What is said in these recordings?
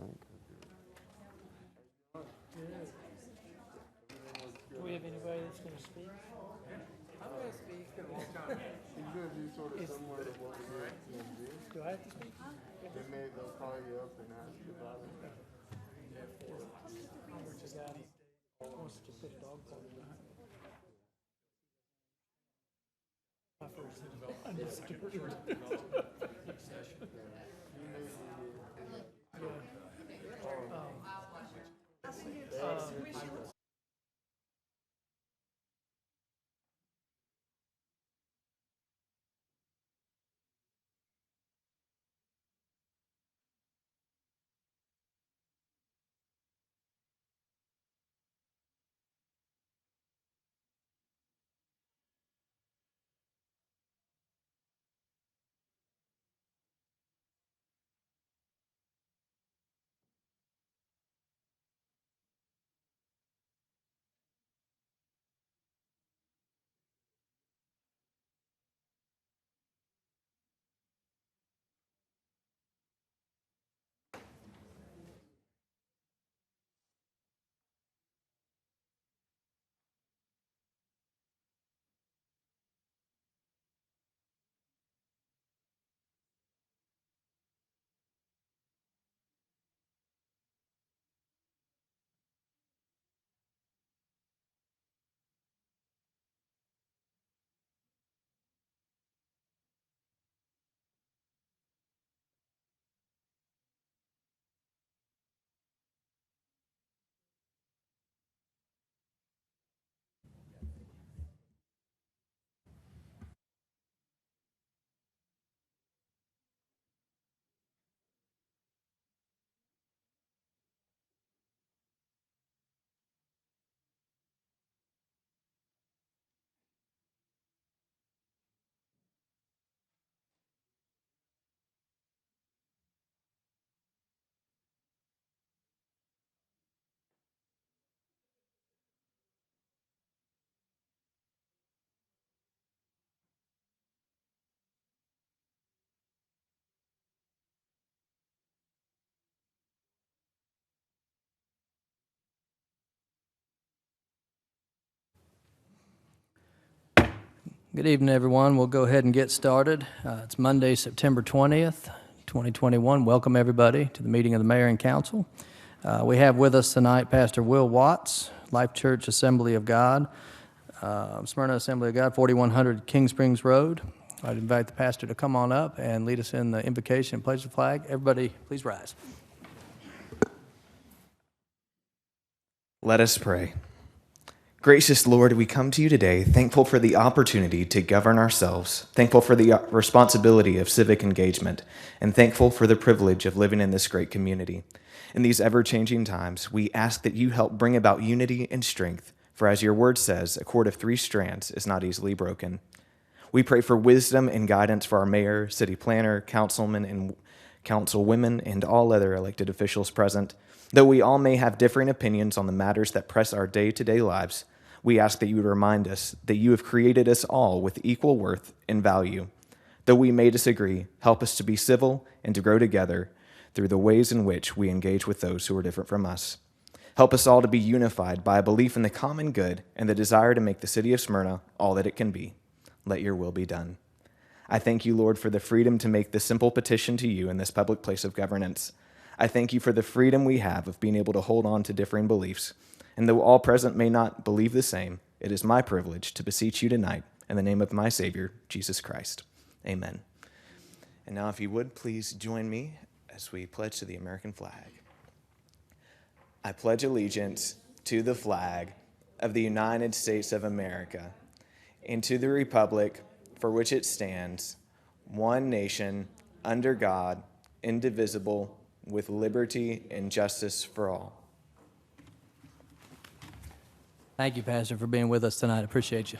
Do we have anybody that's going to speak? I'm going to speak. He's gonna do sort of similar to what we did at TMZ. Do I have to speak? They'll call you up and ask you about it. Which is that? Wants to put a dog park behind. My first undisturbed. Good evening, everyone. We'll go ahead and get started. It's Monday, September 20th, 2021. Welcome, everybody, to the meeting of the Mayor and Council. We have with us tonight Pastor Will Watts, Life Church Assembly of God, Smyrna Assembly of God, 4100 King Springs Road. I'd invite the pastor to come on up and lead us in the invocation and pledge the flag. Everybody, please rise. Let us pray. Gracious Lord, we come to you today thankful for the opportunity to govern ourselves, thankful for the responsibility of civic engagement, and thankful for the privilege of living in this great community. In these ever-changing times, we ask that you help bring about unity and strength, for as your word says, a cord of 3 strands is not easily broken. We pray for wisdom and guidance for our mayor, city planner, councilmen, and councilwomen, and all other elected officials present. Though we all may have differing opinions on the matters that press our day-to-day lives, we ask that you would remind us that you have created us all with equal worth and value. Though we may disagree, help us to be civil and to grow together through the ways in which we engage with those who are different from us. Help us all to be unified by a belief in the common good and the desire to make the city of Smyrna all that it can be. Let your will be done. I thank you, Lord, for the freedom to make this simple petition to you in this public place of governance. I thank you for the freedom we have of being able to hold on to differing beliefs. And though all present may not believe the same, it is my privilege to beseech you tonight in the name of my Savior, Jesus Christ. Amen. And now, if you would, please join me as we pledge to the American flag. I pledge allegiance to the flag of the United States of America and to the republic for which it stands, one nation, under God, indivisible, with liberty and justice for all. Thank you, Pastor, for being with us tonight. I appreciate you.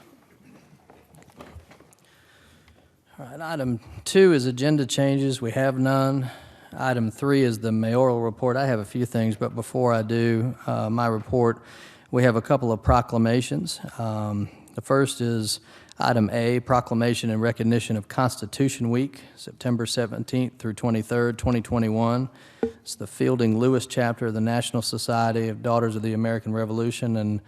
All right, item 2 is agenda changes. We have none. Item 3 is the mayoral report. I have a few things, but before I do my report, we have a couple of proclamations. The first is item A, proclamation and recognition of Constitution Week, September 17th through 23rd, 2021. It's the Fielding Lewis chapter of the National Society of Daughters of the American Revolution, and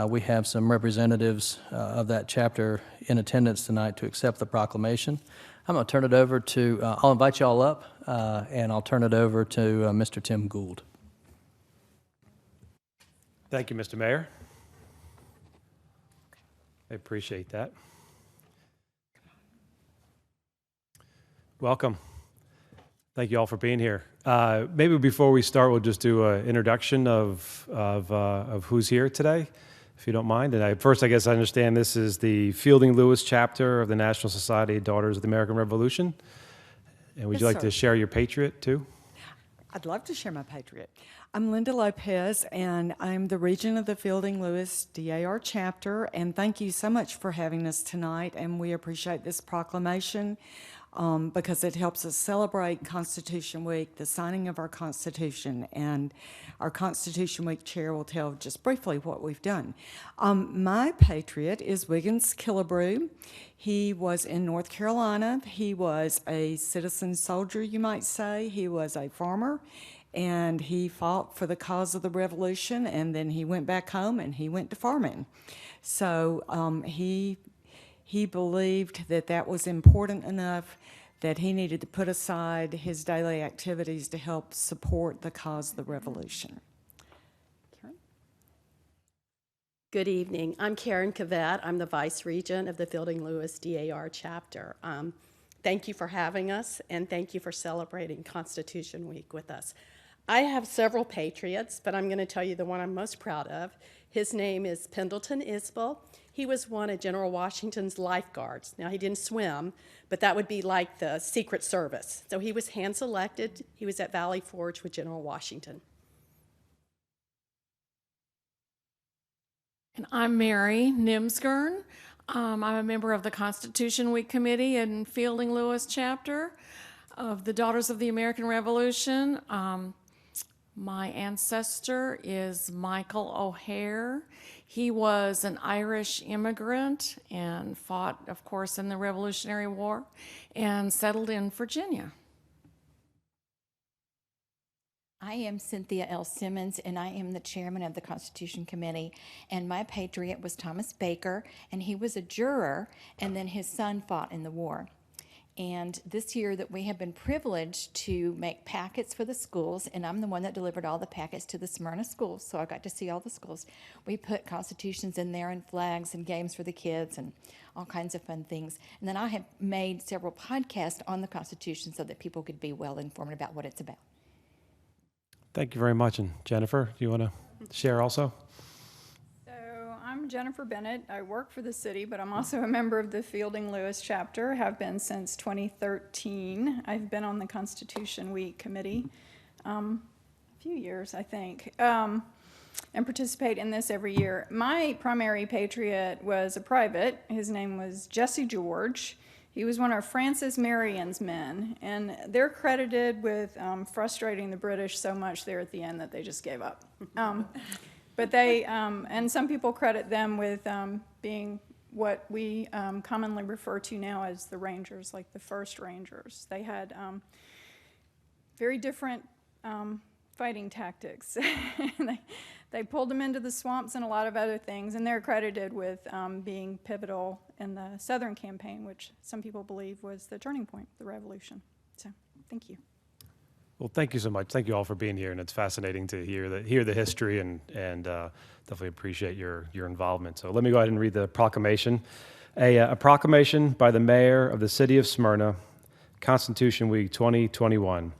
we have some representatives of that chapter in attendance tonight to accept the proclamation. I'm going to turn it over to, I'll invite you all up, and I'll turn it over to Mr. Tim Gould. Thank you, Mr. Mayor. I appreciate that. Welcome. Thank you all for being here. Maybe before we start, we'll just do an introduction of who's here today, if you don't mind. And first, I guess I understand this is the Fielding Lewis chapter of the National Society of Daughters of the American Revolution. And would you like to share your patriot, too? I'd love to share my patriot. I'm Linda Lopez, and I'm the regent of the Fielding Lewis DAR chapter, and thank you so much for having us tonight, and we appreciate this proclamation because it helps us celebrate Constitution Week, the signing of our Constitution, and our Constitution Week chair will tell just briefly what we've done. My patriot is Wiggins Killebrew. He was in North Carolina. He was a citizen soldier, you might say. He was a farmer, and he fought for the cause of the Revolution, and then he went back home and he went to farming. So he believed that that was important enough that he needed to put aside his daily activities to help support the cause of the Revolution. Karen? Good evening. I'm Karen Cavett. I'm the Vice Regent of the Fielding Lewis DAR chapter. Thank you for having us, and thank you for celebrating Constitution Week with us. I have several patriots, but I'm going to tell you the one I'm most proud of. His name is Pendleton Isbell. He was one of General Washington's lifeguards. Now, he didn't swim, but that would be like the Secret Service. So he was hand-selected. He was at Valley Forge with General Washington. And I'm Mary Nimsgern. I'm a member of the Constitution Week Committee in Fielding Lewis chapter of the Daughters of the American Revolution. My ancestor is Michael O'Hare. He was an Irish immigrant and fought, of course, in the Revolutionary War and settled in Virginia. I am Cynthia L. Simmons, and I am the chairman of the Constitution Committee. And my patriot was Thomas Baker, and he was a juror, and then his son fought in the war. And this year that we have been privileged to make packets for the schools, and I'm the one that delivered all the packets to the Smyrna schools, so I got to see all the schools. We put constitutions in there and flags and games for the kids and all kinds of fun things. And then I have made several podcasts on the Constitution so that people could be well informed about what it's about. Thank you very much. And Jennifer, do you want to share also? I'm Jennifer Bennett. I work for the city, but I'm also a member of the Fielding Lewis chapter, have been since 2013. I've been on the Constitution Week committee a few years, I think, and participate in this every year. My primary patriot was a private. His name was Jesse George. He was one of Francis Marion's men, and they're credited with frustrating the British so much there at the end that they just gave up. But they, and some people credit them with being what we commonly refer to now as the Rangers, like the first Rangers. They had very different fighting tactics. They pulled them into the swamps and a lot of other things, and they're credited with being pivotal in the Southern campaign, which some people believe was the turning point of the Revolution. So, thank you. Well, thank you so much. Thank you all for being here, and it's fascinating to hear the history and definitely appreciate your involvement. So let me go ahead and read the proclamation. A proclamation by the mayor of the city of Smyrna, Constitution Week 2021.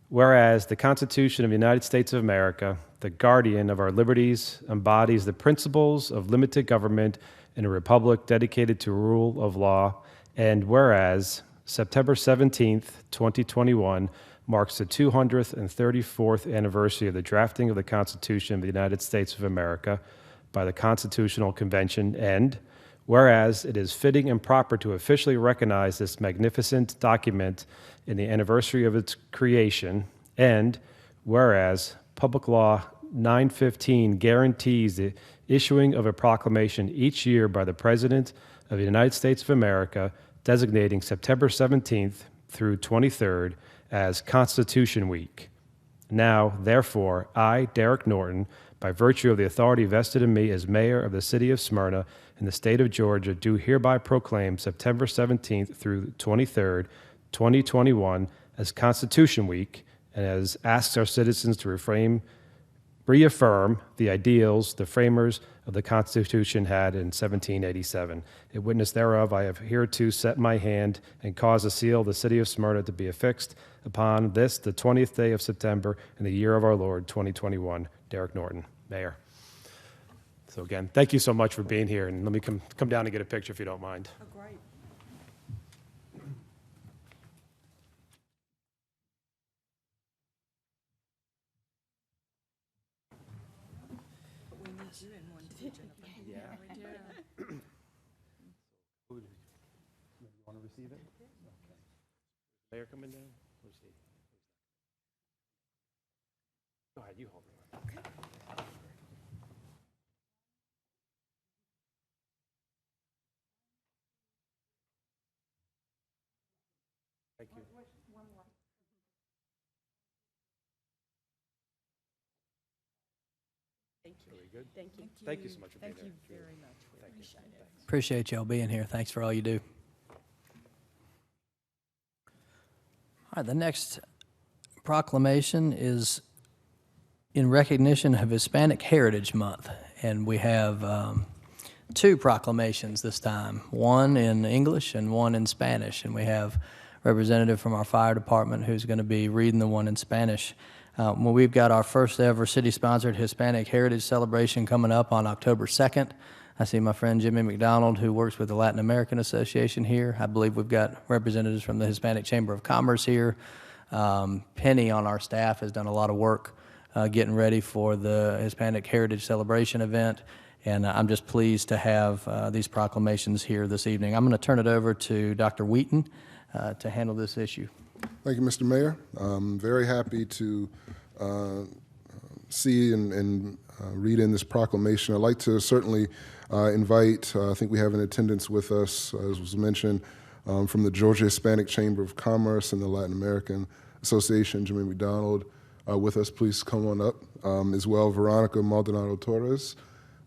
Whereas the Constitution of the United States of America, the guardian of our liberties, embodies the principles of limited government in a republic dedicated to rule of law, and whereas September 17th, 2021, marks the 234th anniversary of the drafting of the Constitution of the United States of America by the Constitutional Convention, and whereas it is fitting and proper to officially recognize this magnificent document in the anniversary of its creation, and whereas Public Law 915 guarantees the issuing of a proclamation each year by the President of the United States of America designating September 17th through 23rd as Constitution Week. Now, therefore, I, Derek Norton, by virtue of the authority vested in me as mayor of the city of Smyrna in the state of Georgia, do hereby proclaim September 17th through 23rd, 2021 as Constitution Week, and as asks our citizens to reaffirm the ideals the framers of the Constitution had in 1787. In witness thereof, I have hereto set my hand and caused the seal of the city of Smyrna to be affixed upon this, the 20th day of September, in the year of our Lord, 2021. Derek Norton, Mayor. So again, thank you so much for being here, and let me come down and get a picture if you don't mind. Oh, great. Want to receive it? Okay. Mayor coming down? Where's he? Go ahead, you hold it. Okay. Thank you. Thank you. Very good. Thank you. Thank you so much for being Thank here. you very much. We appreciate it. Appreciate y'all being here. Thanks for all you do. All right, the next proclamation is in recognition of Hispanic Heritage Month, and we have two proclamations this time, one in English and one in Spanish, and we have a representative from our fire department who's going to be reading the one in Spanish. Well, we've got our first ever city-sponsored Hispanic Heritage Celebration coming up on October 2nd. I see my friend Jimmy McDonald, who works with the Latin American Association here. I believe we've got representatives from the Hispanic Chamber of Commerce here. Penny on our staff has done a lot of work getting ready for the Hispanic Heritage Celebration event, and I'm just pleased to have these proclamations here this evening. I'm going to turn it over to Dr. Wheaton to handle this issue. Thank you, Mr. Mayor. I'm very happy to see and read in this proclamation. I'd like to certainly invite, I think we have in attendance with us, as was mentioned, from the Georgia Hispanic Chamber of Commerce and the Latin American Association, Jimmy McDonald, with us. Please come on up. As well, Veronica Maldonado Torres,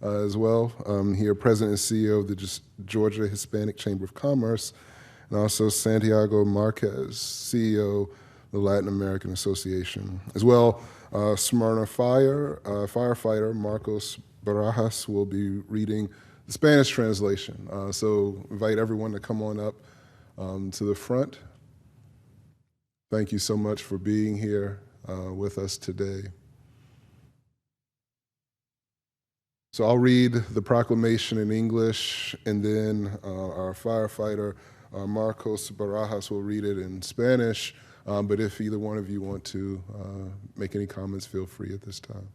as well, here, President and CEO of the Georgia Hispanic Chamber of Commerce, and also Santiago Marquez, CEO of the Latin American Association. As well, Smyrna firefighter Marcos Barajas will be reading the Spanish translation. So invite everyone to come on up to the front. Thank you so much for being here with us today. So I'll read the proclamation in English, and then our firefighter Marcos Barajas will read it in Spanish. But if either one of you want to make any comments, feel free at this time.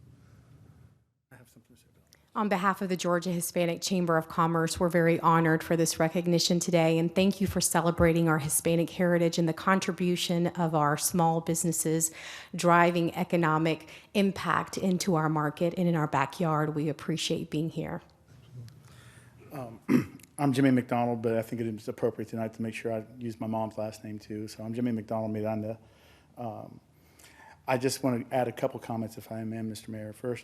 On behalf of the Georgia Hispanic Chamber of Commerce, we're very honored for this recognition today, and thank you for celebrating our Hispanic heritage and the contribution of our small businesses driving economic impact into our market and in our backyard. We appreciate being here. I'm Jimmy McDonald, but I think it is appropriate tonight to make sure I use my mom's last name too. So I'm Jimmy McDonald Miranda. I just want to add a couple comments, if I may, Mr. Mayor. First,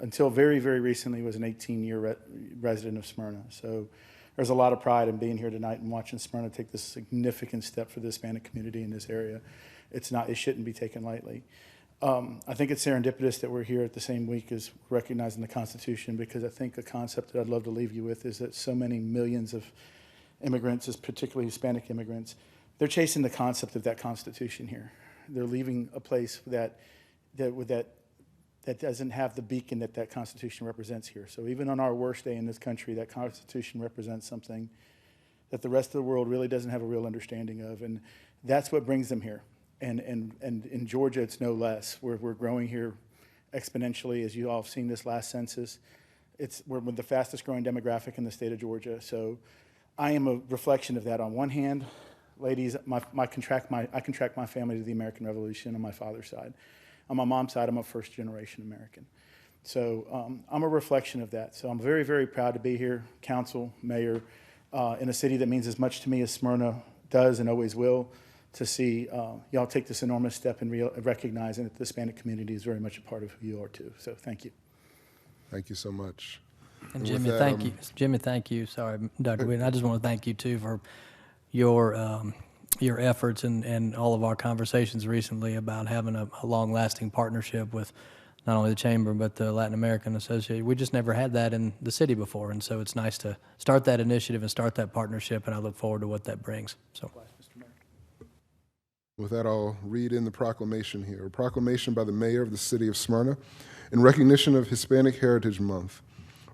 until very, very recently, was an 18-year resident of Smyrna. So there's a lot of pride in being here tonight and watching Smyrna take this significant step for the Hispanic community in this area. It shouldn't be taken lightly. I think it's serendipitous that we're here at the same week as recognizing the Constitution, because I think a concept that I'd love to leave you with is that so many millions of immigrants, particularly Hispanic immigrants, they're chasing the concept of that Constitution here. They're leaving a place that doesn't have the beacon that Constitution represents here. So even on our worst day in this country, that Constitution represents something that the rest of the world really doesn't have a real understanding of, and that's what brings them here. And in Georgia, it's no less. We're growing here exponentially, as you all have seen this last census. We're the fastest growing demographic in the state of Georgia. So I am a reflection of that. On one hand, ladies, I contract my family to the American Revolution on my father's side. On my mom's side, I'm a first-generation American. So I'm a reflection of that. So I'm very, very proud to be here, council, mayor, in a city that means as much to me as Smyrna does and always will, to see y'all take this enormous step in recognizing that the Hispanic community is very much a part of who you are too. So thank you. Thank you so much. And with Jimmy, that, thank you. Jimmy, thank you. Sorry, Dr. Whedon. I just want to thank you too for your efforts and all of our conversations recently about having a long-lasting partnership with not only the Chamber but the Latin American Association. We just never had that in the city before, and so it's nice to start that initiative and start that partnership, and I look forward to what that brings. So. With that, I'll read in the proclamation here. A proclamation by the mayor of the city of Smyrna in recognition of Hispanic Heritage Month.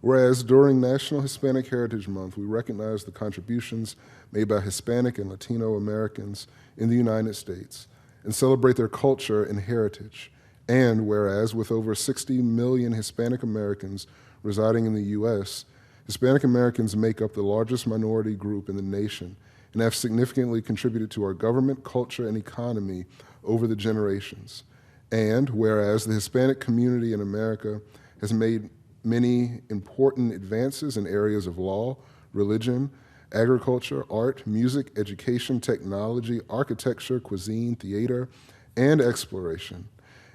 Whereas during National Hispanic Heritage Month, we recognize the contributions made by Hispanic and Latino Americans in the United States and celebrate their culture and heritage. And whereas with over 60 million Hispanic Americans residing in the U.S., Hispanic Americans make up the largest minority group in the nation and have significantly contributed to our government, culture, and economy over the generations. And whereas the Hispanic community in America has made many important advances in areas of law, religion, agriculture, art, music, education, technology, architecture, cuisine, theater, and exploration.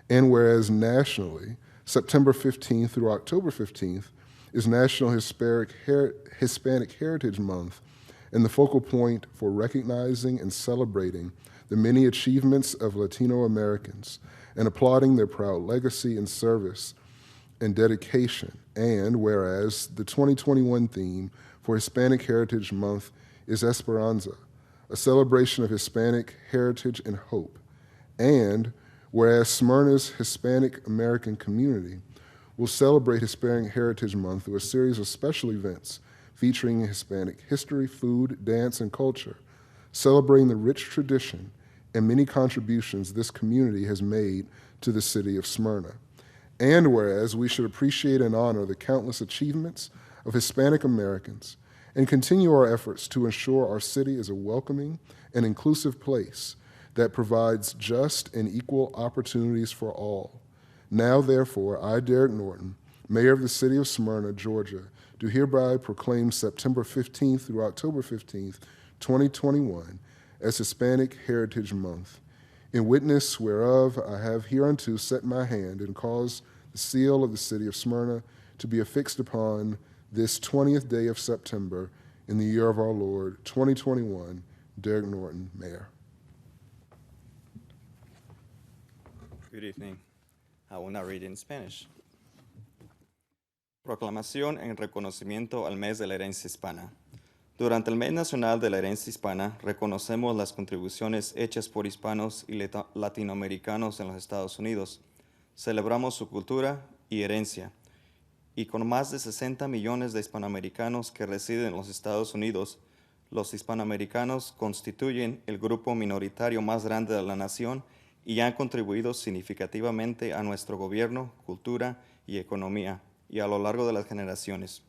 And whereas nationally, September 15th through October 15th is National Hispanic Heritage Month, and the focal point for recognizing and celebrating the many achievements of Latino Americans and applauding their proud legacy and service and dedication. And whereas the 2021 theme for Hispanic Heritage Month is Esperanza, a celebration of Hispanic heritage and hope. And whereas Smyrna's Hispanic American community will celebrate Hispanic Heritage Month through a series of special events featuring Hispanic history, food, dance, and culture, celebrating the rich tradition and many contributions this community has made to the city of Smyrna. And whereas we should appreciate and honor the countless achievements of Hispanic Americans and continue our efforts to ensure our city is a welcoming and inclusive place that provides just and equal opportunities for all. Now, therefore, I, Derek Norton, Mayor of the City of Smyrna, Georgia, do hereby proclaim September 15th through October 15th, 2021, as Hispanic Heritage Month. In witness whereof I have hereunto set my hand and caused the seal of the City of Smyrna to be affixed upon this 20th day of September in the year of our Lord, 2021, Derek Norton, Mayor. Good evening. I will now read in Spanish. Proclamación en reconocimiento al mes de la herencia hispana. Durante el Mes Nacional de la Herencia Hispana, reconocemos las contribuciones hechas por hispanos y latinoamericanos en los Estados Unidos. Celebramos su cultura y herencia. Y con más de 60 millones de hispanoamericanos que residen en los Estados Unidos, los hispanoamericanos constituyen el grupo minoritario más grande de la nación y han contribuido significativamente a nuestro gobierno, cultura y economía, y a lo largo de las generaciones.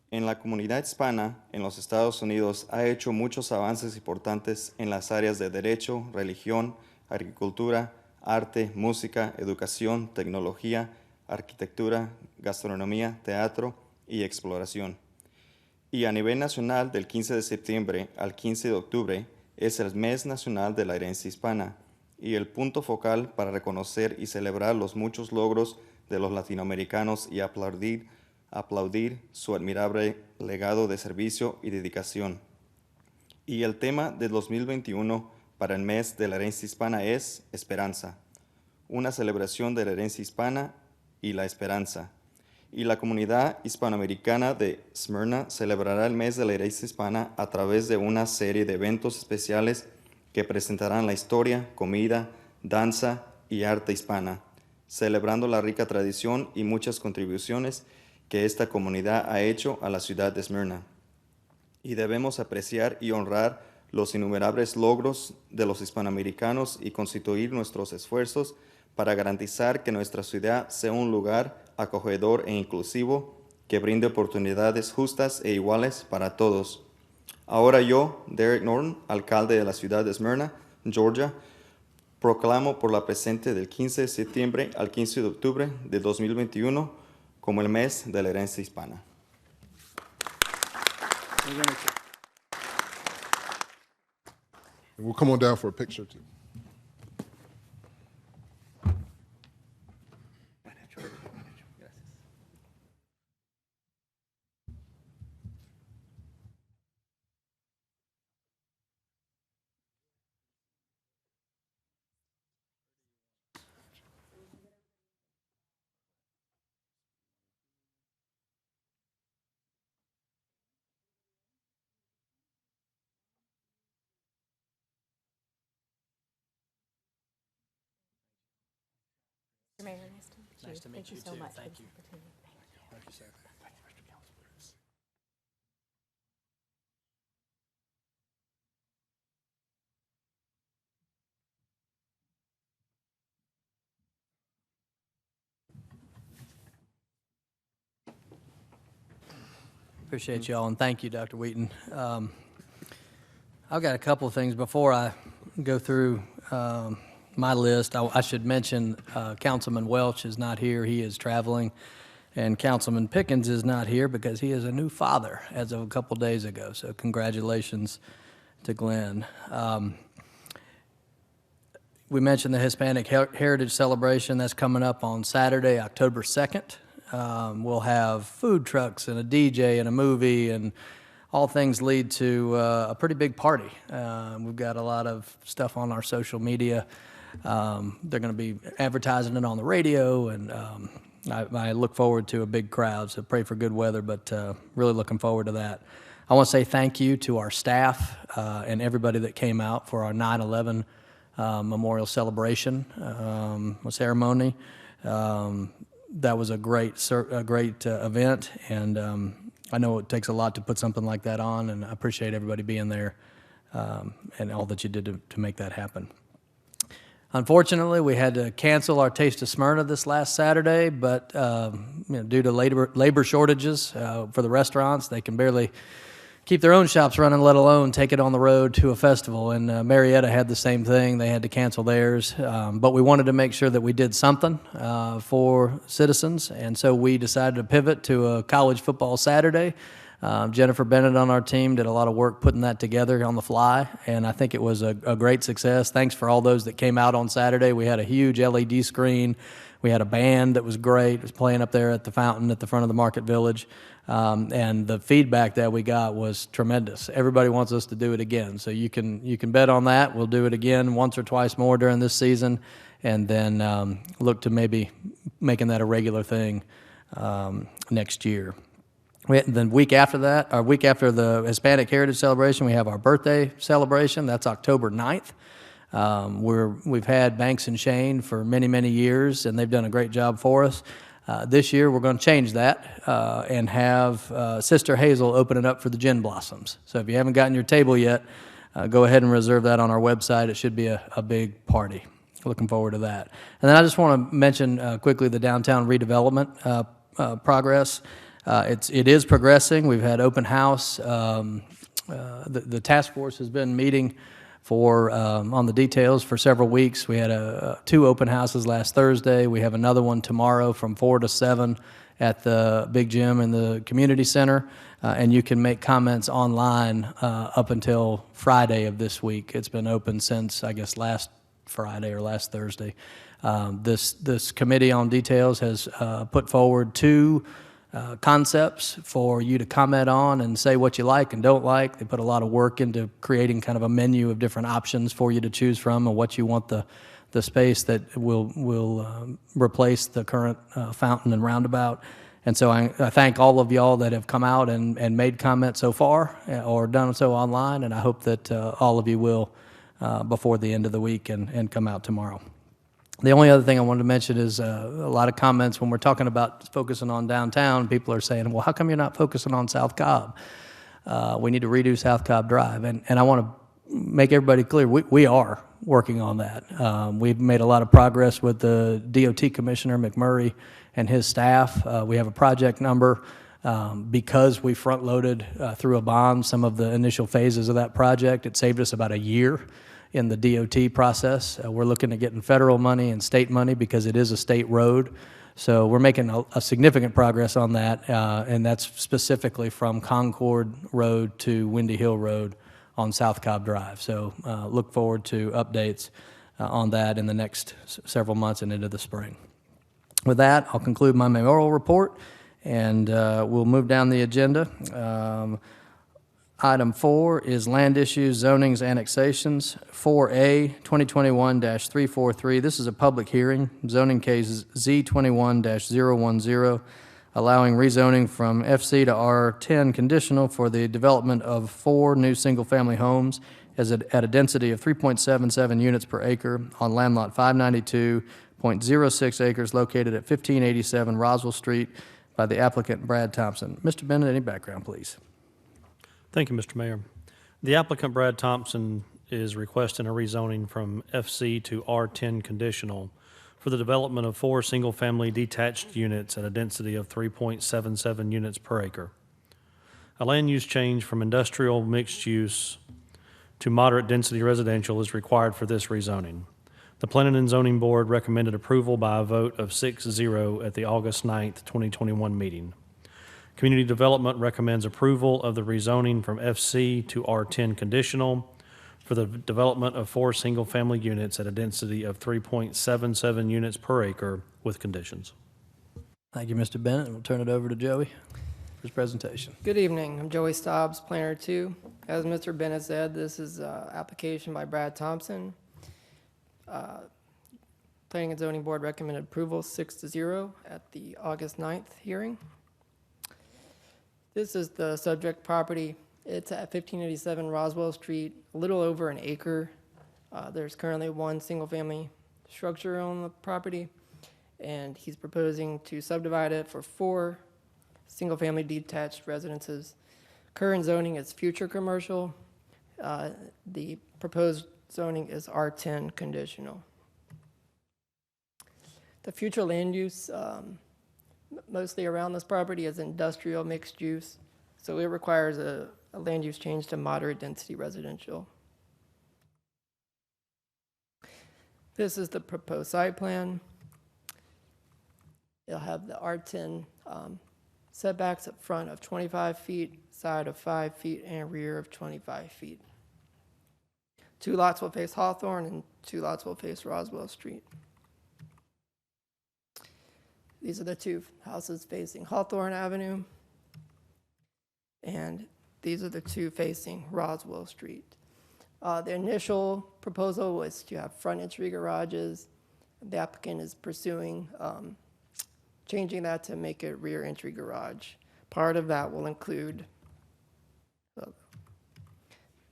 En la comunidad hispana en los Estados Unidos ha hecho muchos avances importantes en las áreas de derecho, religión, agricultura, arte, música, educación, tecnología, arquitectura, gastronomía, teatro y exploración. Y a nivel nacional, del 15 de septiembre al 15 de octubre, es el Mes Nacional de la Herencia Hispana y el punto focal para reconocer y celebrar los muchos logros de los latinoamericanos y aplaudir su admirable legado de servicio y dedicación. Y el tema de 2021 para el mes de la herencia hispana es Esperanza, una celebración de la herencia hispana y la esperanza. Y la comunidad hispanoamericana de Smyrna celebrará el mes de la herencia hispana a través de una serie de eventos especiales que presentarán la historia, comida, danza y arte hispana, celebrando la rica tradición y muchas contribuciones que esta comunidad ha hecho a la ciudad de Smyrna. Y debemos apreciar y honrar los innumerables logros de los hispanoamericanos y constituir nuestros esfuerzos para garantizar que nuestra ciudad sea un lugar acogedor e inclusivo que brinde oportunidades justas e iguales para todos. Ahora yo, Derek Norton, alcalde de la ciudad de Smyrna, Georgia, proclamo por la presente del 15 de septiembre al 15 de octubre de 2021 como el mes de la herencia hispana. And we'll come on down for a picture, too. Mayor, nice to meet you. Thank you so much. Thank you. Appreciate y'all, and thank you, Dr. Wheaton. I've got a couple of things before I go through my list. I should mention Councilman Welch is not here. He is traveling. And Councilman Pickens is not here because he is a new father as of a couple days ago. So congratulations to Glenn. We mentioned the Hispanic Heritage Celebration. That's coming up on Saturday, October 2nd. We'll have food trucks and a DJ and a movie, and all things lead to a pretty big party. We've got a lot of stuff on our social media. They're going to be advertising it on the radio, and I look forward to a big crowd, so pray for good weather, but really looking forward to that. I want to say thank you to our staff and everybody that came out for our 9/11 memorial celebration ceremony. That was a great event, and I know it takes a lot to put something like that on, and I appreciate everybody being there and all that you did to make that happen. Unfortunately, we had to cancel our Taste of Smyrna this last Saturday, but due to labor shortages for the restaurants, they can barely keep their own shops running, let alone take it on the road to a festival. And Marietta had the same thing. They had to cancel theirs. But we wanted to make sure that we did something for citizens, and so we decided to pivot to a college football Saturday. Jennifer Bennett on our team did a lot of work putting that together on the fly, and I think it was a great success. Thanks for all those that came out on Saturday. We had a huge LED screen. We had a band that was great. It was playing up there at the fountain at the front of the Market Village, and the feedback that we got was tremendous. Everybody wants us to do it again, so you can bet on that. We'll do it again once or twice more during this season, and then look to maybe making that a regular thing next year. The week after that, or week after the Hispanic Heritage Celebration, we have our birthday celebration. That's October 9th. We've had Banks and Shane for many, many years, and they've done a great job for us. This year, we're going to change that and have Sister Hazel open it up for the Gin Blossoms. So if you haven't gotten your table yet, go ahead and reserve that on our website. It should be a big party. Looking forward to that. And then I just want to mention quickly the downtown redevelopment progress. It is progressing. We've had open house. The task force has been meeting on the details for several weeks. We had 2 open houses last Thursday. We have another one tomorrow from 4 to 7 at the big gym in the community center. And you can make comments online up until Friday of this week. It's been open since, I guess, last Friday or last Thursday. This committee on details has put forward 2 concepts for you to comment on and say what you like and don't like. They put a lot of work into creating kind of a menu of different options for you to choose from and what you want the space that will replace the current fountain and roundabout. And so I thank all of y'all that have come out and made comments so far or done so online, and I hope that all of you will before the end of the week and come out tomorrow. The only other thing I wanted to mention is a lot of comments when we're talking about focusing on downtown, people are saying, well, how come you're not focusing on South Cobb? We need to redo South Cobb Drive. And I want to make everybody clear, we are working on that. We've made a lot of progress with the DOT Commissioner, McMurray, and his staff. We have a project number. Because we front-loaded through a bond some of the initial phases of that project, it saved us about a year in the DOT process. We're looking at getting federal money and state money because it is a state road. So we're making a significant progress on that, and that's specifically from Concord Road to Windy Hill Road on South Cobb Drive. So look forward to updates on that in the next several months and into the spring. With that, I'll conclude my mayoral report, and we'll move down the agenda. Item 4 is land issues, zonings, annexations. 4A, 2021-343. This is a public hearing, zoning case Z21-010, allowing rezoning from FC to R10 conditional for the development of 4 new single-family homes at a density of 3.77 units per acre on land lot 592.06 acres located at 1587 Roswell Street by the applicant Brad Thompson. Mr. Bennett, any background, please? Thank you, Mr. Mayor. The applicant, Brad Thompson, is requesting a rezoning from FC to R10 conditional for the development of 4 single-family detached units at a density of 3.77 units per acre. A land use change from industrial mixed use to moderate density residential is required for this rezoning. The Planning and Zoning Board recommended approval by a vote of 6-0 at the August 9th, 2021 meeting. Community Development recommends approval of the rezoning from FC to R10 conditional for the development of 4 single-family units at a density of 3.77 units per acre with conditions. Thank you, Mr. Bennett. We'll turn it over to Joey for his presentation. Good evening. I'm Joey Stobbs, Planner 2. As Mr. Bennett said, this is an application by Brad Thompson. Planning and Zoning Board recommended approval 6-0 at the August 9th hearing. This is the subject property. It's at 1587 Roswell Street, a little over an acre. There's currently 1 single-family structure on the property, and he's proposing to subdivide it for 4 single-family detached residences. Current zoning is future commercial. The proposed zoning is R10 conditional. The future land use mostly around this property is industrial mixed use, so it requires a land use change to moderate density residential. This is the proposed site plan. It'll have the R10 setbacks up front of 25 feet, side of 5 feet, and rear of 25 feet. 2 lots will face Hawthorne and 2 lots will face Roswell Street. These are the 2 houses facing Hawthorne Avenue, and these are the 2 facing Roswell Street. The initial proposal was to have front entry garages. The applicant is pursuing changing that to make it rear entry garage. Part of that will include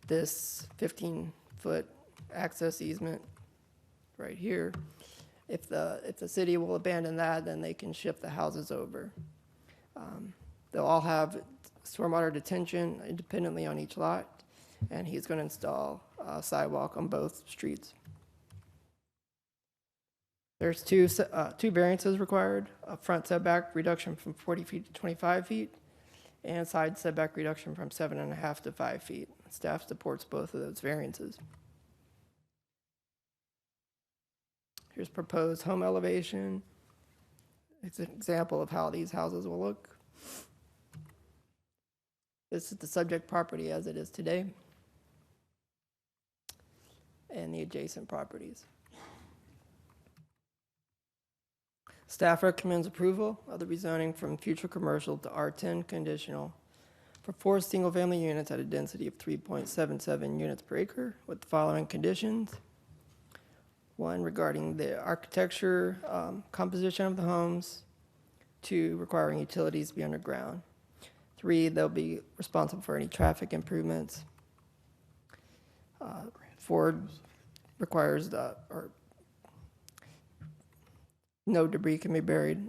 this 15-foot access easement right here. If the city will abandon that, then they can shift the houses over. They'll all have stormwater detention independently on each lot, and he's going to install a sidewalk on both streets. There's two variances required: a front setback reduction from 40 feet to 25 feet, and side setback reduction from 7.5 to 5 feet. Staff supports both of those variances. Here's proposed home elevation. It's an example of how these houses will look. This is the subject property as it is today, and the adjacent properties. Staff recommends approval of the rezoning from future commercial to R10 conditional for 4 single-family units at a density of 3.77 units per acre with the following conditions. 1, regarding the architecture, composition of the homes. 2, requiring utilities to be underground. 3, they'll be responsible for any traffic improvements. 4, requires no debris can be buried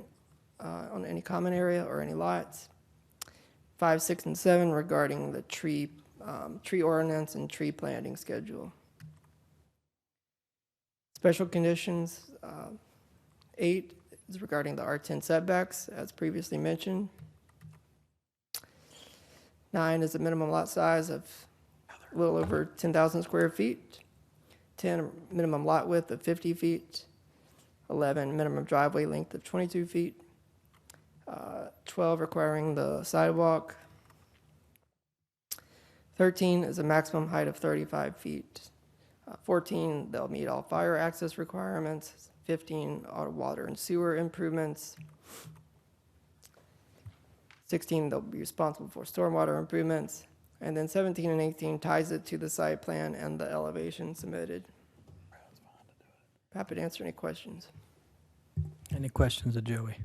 on any common area or any lots. 5, 6, and 7 regarding the tree ordinance and tree planting schedule. Special conditions, 8 is regarding the R10 setbacks, as previously mentioned. 9 is the minimum lot size of a little over 10,000 square feet. 10, minimum lot width of 50 feet. 11, minimum driveway length of 22 feet. 12, requiring the sidewalk. 13 is a maximum height of 35 feet. 14, they'll meet all fire access requirements. 15, all water and sewer improvements. 16, they'll be responsible for stormwater improvements. And then 17 and 18 ties it to the site plan and the elevation submitted. Happy to answer any questions. Any questions of Joey?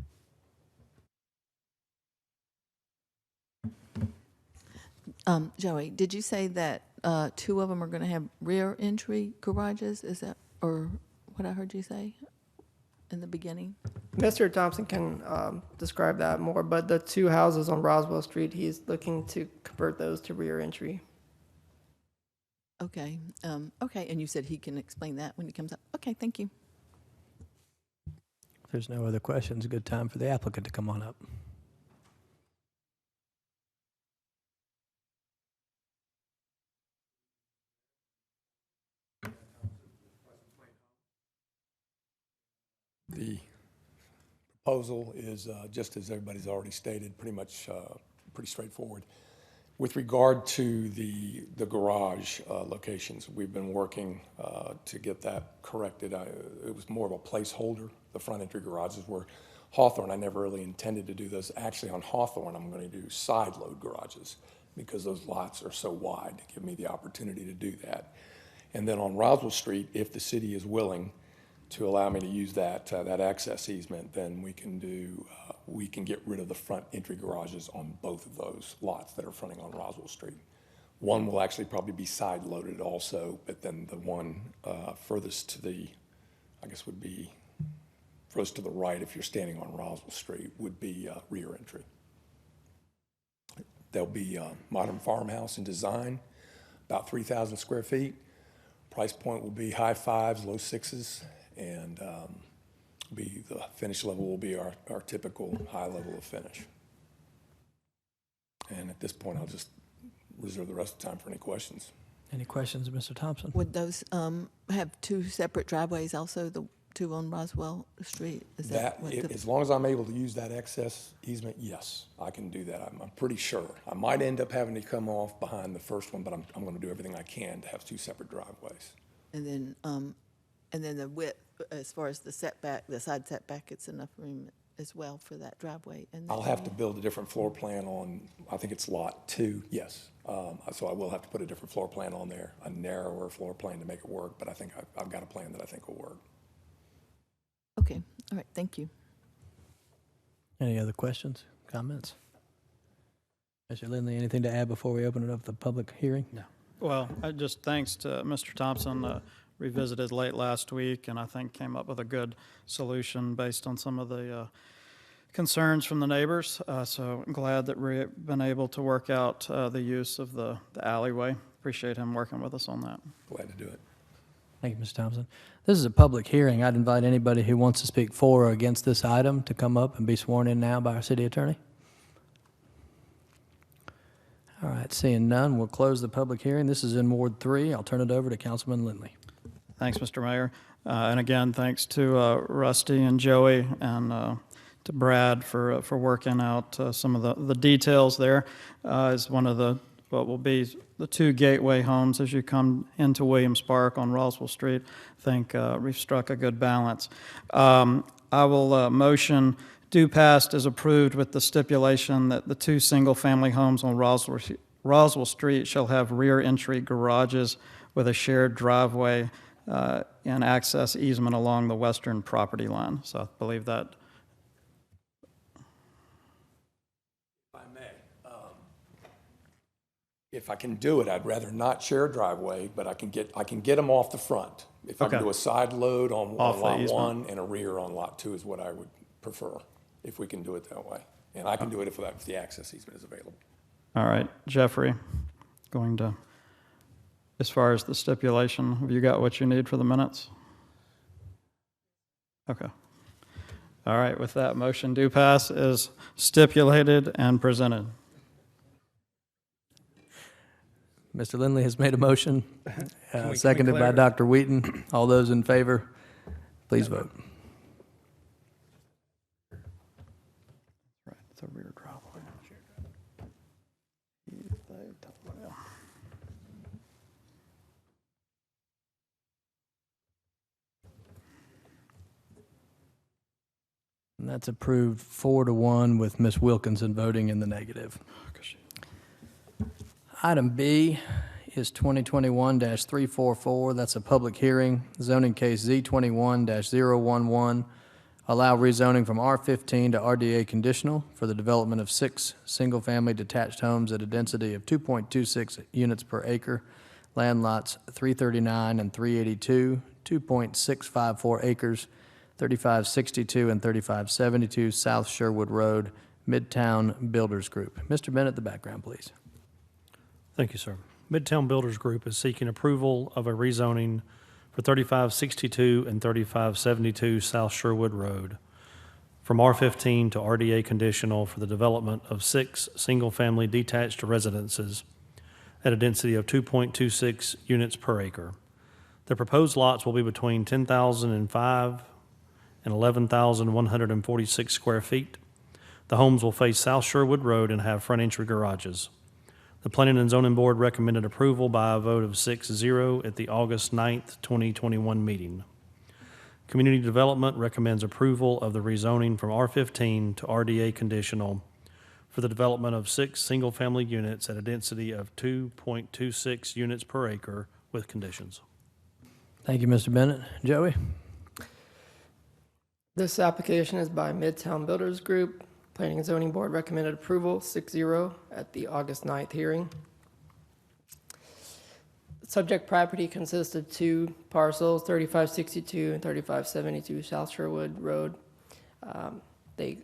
Joey, did you say that two of them are going to have rear entry garages? Is that, or what I heard you say in the beginning? Mr. Thompson can describe that more, but the two houses on Roswell Street, he's looking to convert those to rear entry. Okay. Okay, and you said he can explain that when he comes up. Okay, thank you. If there's no other questions, a good time for the applicant to come on up. The proposal is, just as everybody's already stated, pretty much pretty straightforward. With regard to the garage locations, we've been working to get that corrected. It was more of a placeholder. The front entry garages were Hawthorne. I never really intended to do those. Actually, on Hawthorne, I'm going to do side load garages because those lots are so wide to give me the opportunity to do that. And then on Roswell Street, if the city is willing to allow me to use that access easement, then we can get rid of the front entry garages on both of those lots that are fronting on Roswell Street. One will actually probably be side loaded also, but then the one furthest to the, I guess would be furthest to the right if you're standing on Roswell Street would be rear entry. There'll be modern farmhouse in design, about 3,000 square feet. Price point will be high fives, low sixes. And the finish level will be our typical high level of finish. And at this point, I'll just reserve the rest of the time for any questions. Any questions of Mr. Thompson? Would those have two separate driveways also, the two on Roswell Street? Is that what as long as I'm able to use that access easement, yes, I can do that. I'm pretty sure. I might end up having to come off behind the first one, but I'm going to do everything I can to have two separate driveways. And then the width, as far as the setback, the side setback, it's enough room as well for that driveway. And I'll have to build a different floor plan on, I think it's lot 2, yes. So I will have to put a different floor plan on there, a narrower floor plan to make it work, but I think I've got a plan that I think will work. Okay, all right, thank you. Any other questions, comments? Mr. Lindley, anything to add before we open it up to the public hearing? No. Well, just thanks to Mr. Thompson, revisited late last week, and I think came up with a good solution based on some of the concerns from the neighbors. So I'm glad that we've been able to work out the use of the alleyway. Appreciate him working with us on that. Glad to do it. Thank you, Mr. Thompson. This is a public hearing. I'd invite anybody who wants to speak for or against this item to come up and be sworn in now by our city attorney. All right, seeing none, we'll close the public hearing. This is in Ward 3. I'll turn it over to Councilman Lindley. Thanks, Mr. Mayor. And again, thanks to Rusty and Joey and to Brad for working out some of the details there. Is one of what will be the two gateway homes as you come into Williams Park on Roswell Street. I think we've struck a good balance. I will motion do passed as approved with the stipulation that the two single-family homes on Roswell Street shall have rear entry garages with a shared driveway and access easement along the western property line. So I believe that. If I may, if I can do it, I'd rather not share a driveway, but I can get them off the front. If I can do a side load on lot 1 and a rear on lot 2 is what I would prefer, if we can do it that way. And I can do it if the access easement is available. All right, Jeffrey, as far as the stipulation, have you got what you need for the minutes? Okay. All right, with that, motion do pass is stipulated and presented. Mr. Lindley has made a motion, seconded by Dr. Wheaton. All those in favor, please vote. Right, it's a rear driveway. And that's approved 4-1 with Ms. Wilkinson voting in the negative. Item B is 2021-344. That's a public hearing, zoning case Z21-011. Allow rezoning from R15 to RDA conditional for the development of 6 single-family detached homes at a density of 2.26 units per acre, land lots 339 and 382, 2.654 acres, 3562 and 3572 South Sherwood Road, Midtown Builders Group. Mr. Bennett, the background, please. Thank you, sir. Midtown Builders Group is seeking approval of a rezoning for 3562 and 3572 South Sherwood Road from R15 to RDA conditional for the development of 6 single-family detached residences at a density of 2.26 units per acre. The proposed lots will be between 10,005 and 11,146 square feet. The homes will face South Sherwood Road and have front entry garages. The Planning and Zoning Board recommended approval by a vote of 6-0 at the August 9th, 2021 meeting. Community Development recommends approval of the rezoning from R15 to RDA conditional for the development of 6 single-family units at a density of 2.26 units per acre with conditions. Thank you, Mr. Bennett. Joey? This application is by Midtown Builders Group. Planning and Zoning Board recommended approval 6-0 at the August 9th hearing. Subject property consists of 2 parcels, 3562 and 3572 South Sherwood Road. They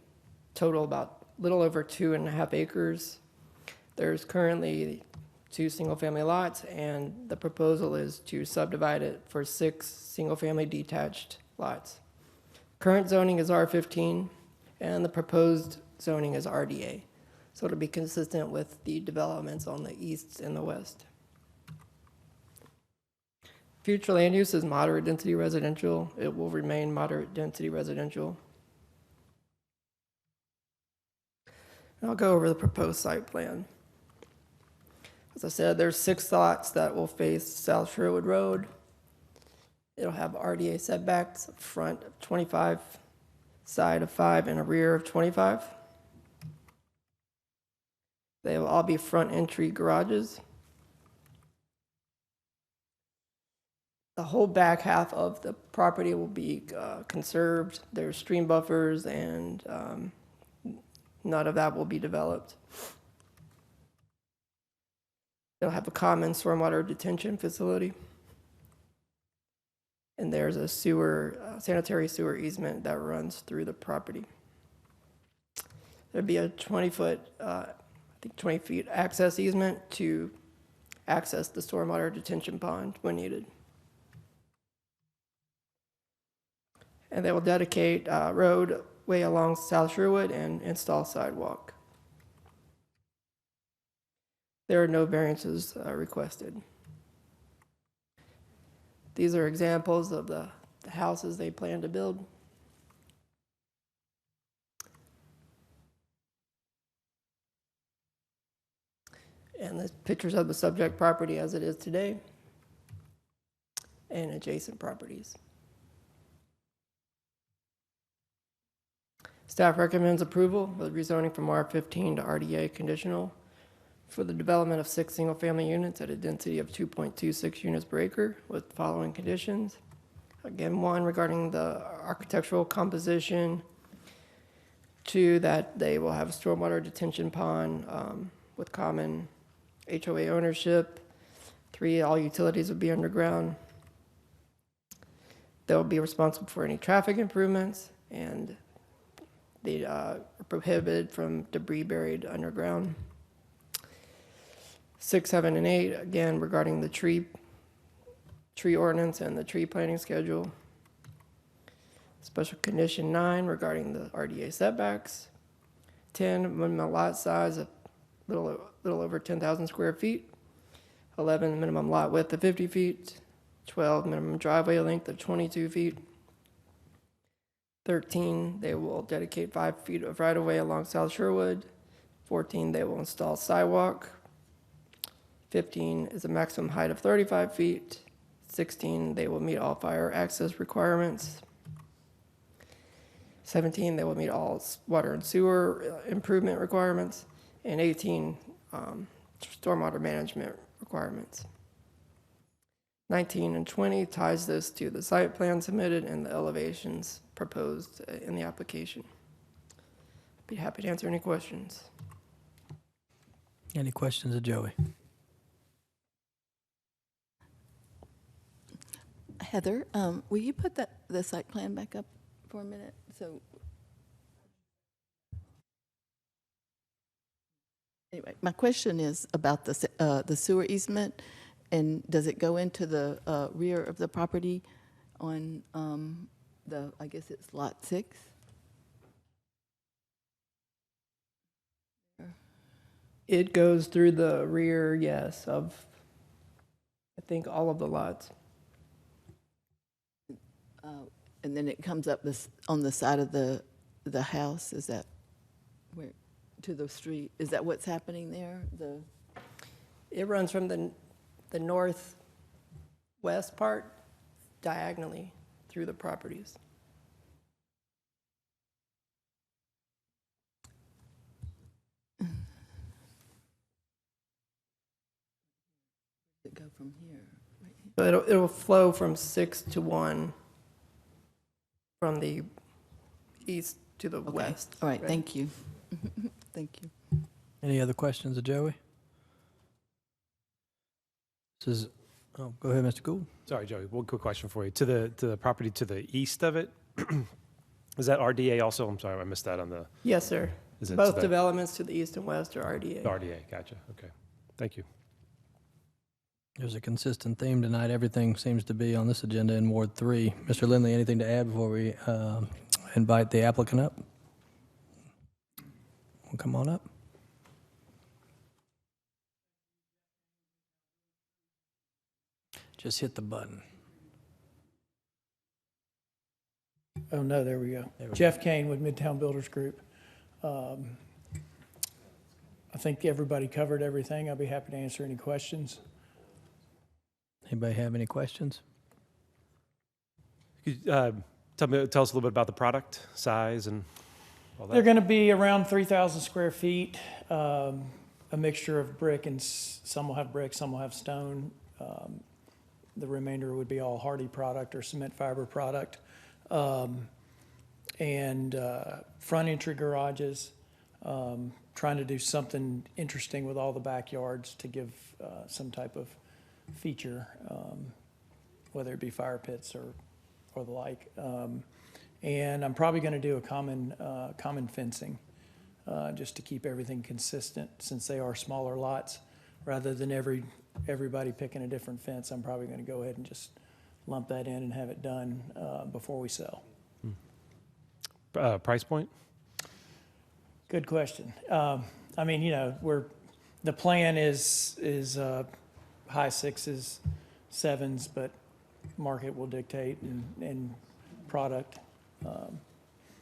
total about little over 2.5 acres. There's currently 2 single-family lots, and the proposal is to subdivide it for 6 single-family detached lots. Current zoning is R15, and the proposed zoning is RDA. So it'll be consistent with the developments on the east and the west. Future land use is moderate density residential. It will remain moderate density residential. And I'll go over the proposed site plan. As I said, there's 6 lots that will face South Sherwood Road. It'll have RDA setbacks, front of 25, side of 5, and a rear of 25. They will all be front entry garages. The whole back half of the property will be conserved. There's stream buffers, and none of that will be developed. They'll have a common stormwater detention facility. And there's a sanitary sewer easement that runs through the property. There'd be a 20-foot, I think 20 feet access easement to access the stormwater detention pond when needed. And they will dedicate roadway along South Sherwood and install sidewalk. There are no variances requested. These are examples of the houses they plan to build. And the pictures of the subject property as it is today and adjacent properties. Staff recommends approval of rezoning from R15 to RDA conditional for the development of 6 single-family units at a density of 2.26 units per acre with the following conditions. Again, 1, regarding the architectural composition. 2, that they will have a stormwater detention pond with common HOA ownership. 3, all utilities will be underground. They'll be responsible for any traffic improvements, and they are prohibited from debris buried underground. 6, 7, and 8, again, regarding the tree ordinance and the tree planting schedule. Special condition 9, regarding the RDA setbacks. 10, minimum lot size of little over 10,000 square feet. 11, minimum lot width of 50 feet. 12, minimum driveway length of 22 feet. 13, they will dedicate 5 feet of right-of-way along South Sherwood. 14, they will install sidewalk. 15 is a maximum height of 35 feet. 16, they will meet all fire access requirements. 17, they will meet all water and sewer improvement requirements. And 18, stormwater management requirements. 19 and 20 ties this to the site plan submitted and the elevations proposed in the application. Be happy to answer any questions. Any questions of Joey? Heather, will you put the site plan back up for a minute? So, anyway, my question is about the sewer easement, and does it go into the rear of the property on I guess it's lot 6? It goes through the rear, yes, of, I think, all of the lots. And then it comes up on the side of the house. Is that where to the street? Is that what's happening there? It runs from the northwest part diagonally through the properties. It go from here, right here? So it'll flow from 6 to 1 from the east to the west. All right, thank you. Thank you. Any other questions of Joey? This is, oh, go ahead, Mr. Gould. Sorry, Joey, one quick question for you. To the property to the east of it, is that RDA also? I'm sorry, I missed that on the... Yes, sir. Is it Both to the- developments to the east and west are RDA. RDA, gotcha, okay. Thank you. There's a consistent theme tonight. Everything seems to be on this agenda in Ward 3. Mr. Lindley, anything to add before we invite the applicant up? Well, come on up. Just hit the button. Oh, no, there we go. Jeff Kane with Midtown Builders Group. I think everybody covered everything. I'll be happy to answer any questions. Anybody have any questions? Could you, tell us a little bit about the product, size, and all that? They're going to be around 3,000 square feet, a mixture of brick and some will have brick, some will have stone. The remainder would be all hardy product or cement fiber product. And front entry garages, trying to do something interesting with all the backyards to give some type of feature, whether it be fire pits or the like. And I'm probably going to do a common fencing just to keep everything consistent, since they are smaller lots. Rather than everybody picking a different fence, I'm probably going to go ahead and just lump that in and have it done before we sell. Price point? Good question. I mean, you know, the plan is high 6s, 7s, but market will dictate and product.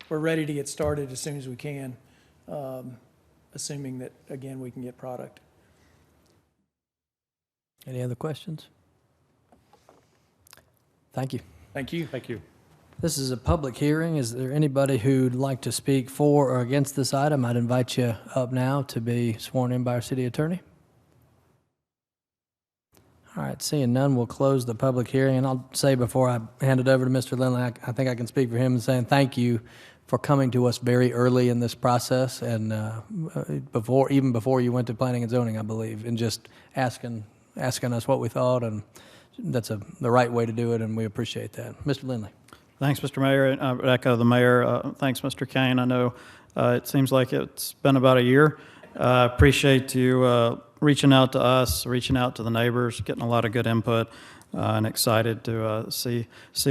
We're ready to get started as soon as we can, assuming that, again, we can get product. Any other questions? Thank you. Thank you. Thank you. This is a public hearing. Is there anybody who'd like to speak for or against this item? I'd invite you up now to be sworn in by our city attorney. All right, seeing none, we'll close the public hearing. And I'll say before I hand it over to Mr. Lindley, I think I can speak for him in saying thank you for coming to us very early in this process and even before you went to planning and zoning, I believe, and just asking us what we thought, and that's the right way to do it, and we appreciate that. Mr. Lindley. Thanks, Mr. Mayor. I would echo the mayor. Thanks, Mr. Kane. I know it seems like it's been about a year. Appreciate you reaching out to us, reaching out to the neighbors, getting a lot of good input, and excited to see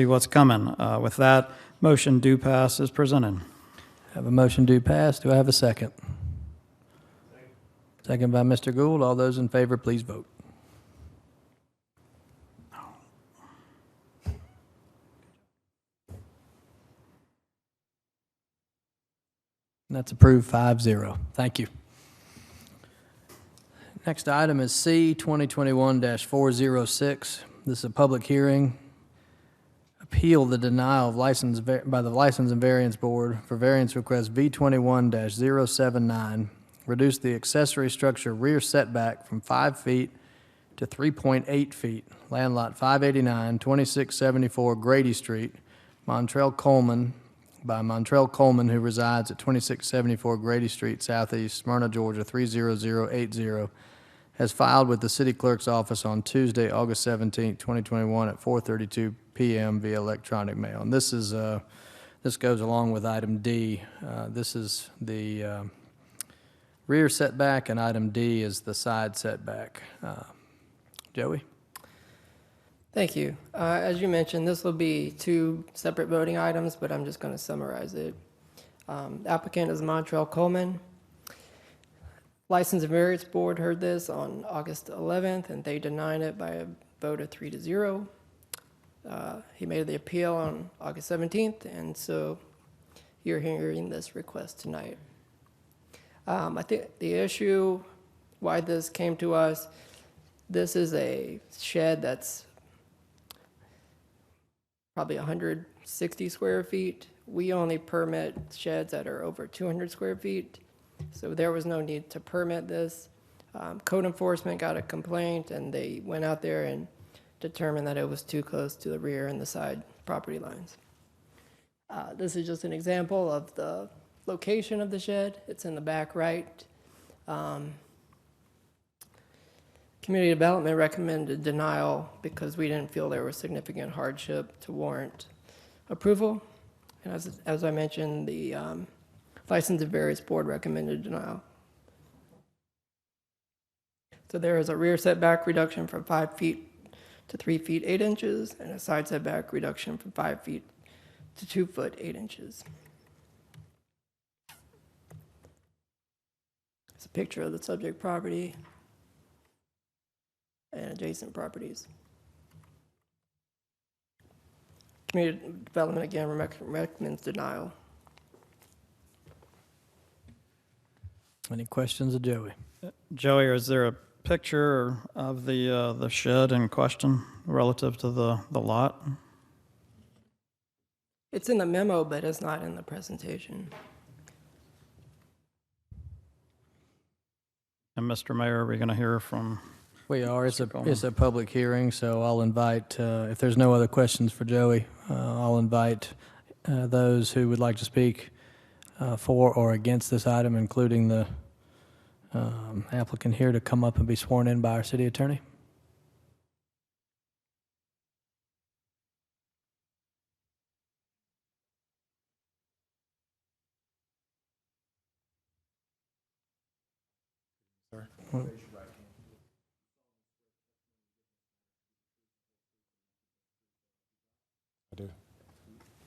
what's coming. With that, motion do pass is presented. Have a motion do pass. Do I have a second? Second by Mr. Gould. All those in favor, please vote. And that's approved 5-0. Thank you. Next item is C 2021-406. This is a public hearing appeal the denial of license by the License and Variance Board for variance request V21-079, reduce the accessory structure rear setback from 5 feet to 3.8 feet, land lot 589, 2674 Grady Street, Montrell Coleman, by Montrell Coleman, who resides at 2674 Grady Street, Southeast, Smyrna, Georgia, 30080, has filed with the city clerk's office on Tuesday, August 17, 2021 at 4:32 p.m. via electronic mail. And this is, this goes along with item D. This is the rear setback, and item D is the side setback. Joey? Thank you. As you mentioned, this will be two separate voting items, but I'm just going to summarize it. Applicant is Montrell Coleman. License and Variance Board heard this on August 11th, and they denied it by a vote of 3-0. He made the appeal on August 17th, and so you're hearing this request tonight. I think the issue, why this came to us, this is a shed that's probably 160 square feet. We only permit sheds that are over 200 square feet. So there was no need to permit this. Code enforcement got a complaint, and they went out there and determined that it was too close to the rear and the side property lines. This is just an example of the location of the shed. It's in the back right. Community Development recommended denial because we didn't feel there was significant hardship to warrant approval. And as I mentioned, the License and Variance Board recommended denial. So there is a rear setback reduction from 5 feet to 3 feet 8 inches, and a side setback reduction from 5 feet to 2 foot 8 inches. It's a picture of the subject property and adjacent properties. Community Development again recommends denial. Any questions of Joey? Joey, is there a picture of the shed in question relative to the lot? It's in the memo, but it's not in the presentation. And Mr. Mayor, are we going to hear from? We are. It's a public hearing, so I'll invite, if there's no other questions for Joey, I'll invite those who would like to speak for or against this item, including the applicant here, to come up and be sworn in by our city attorney. I do.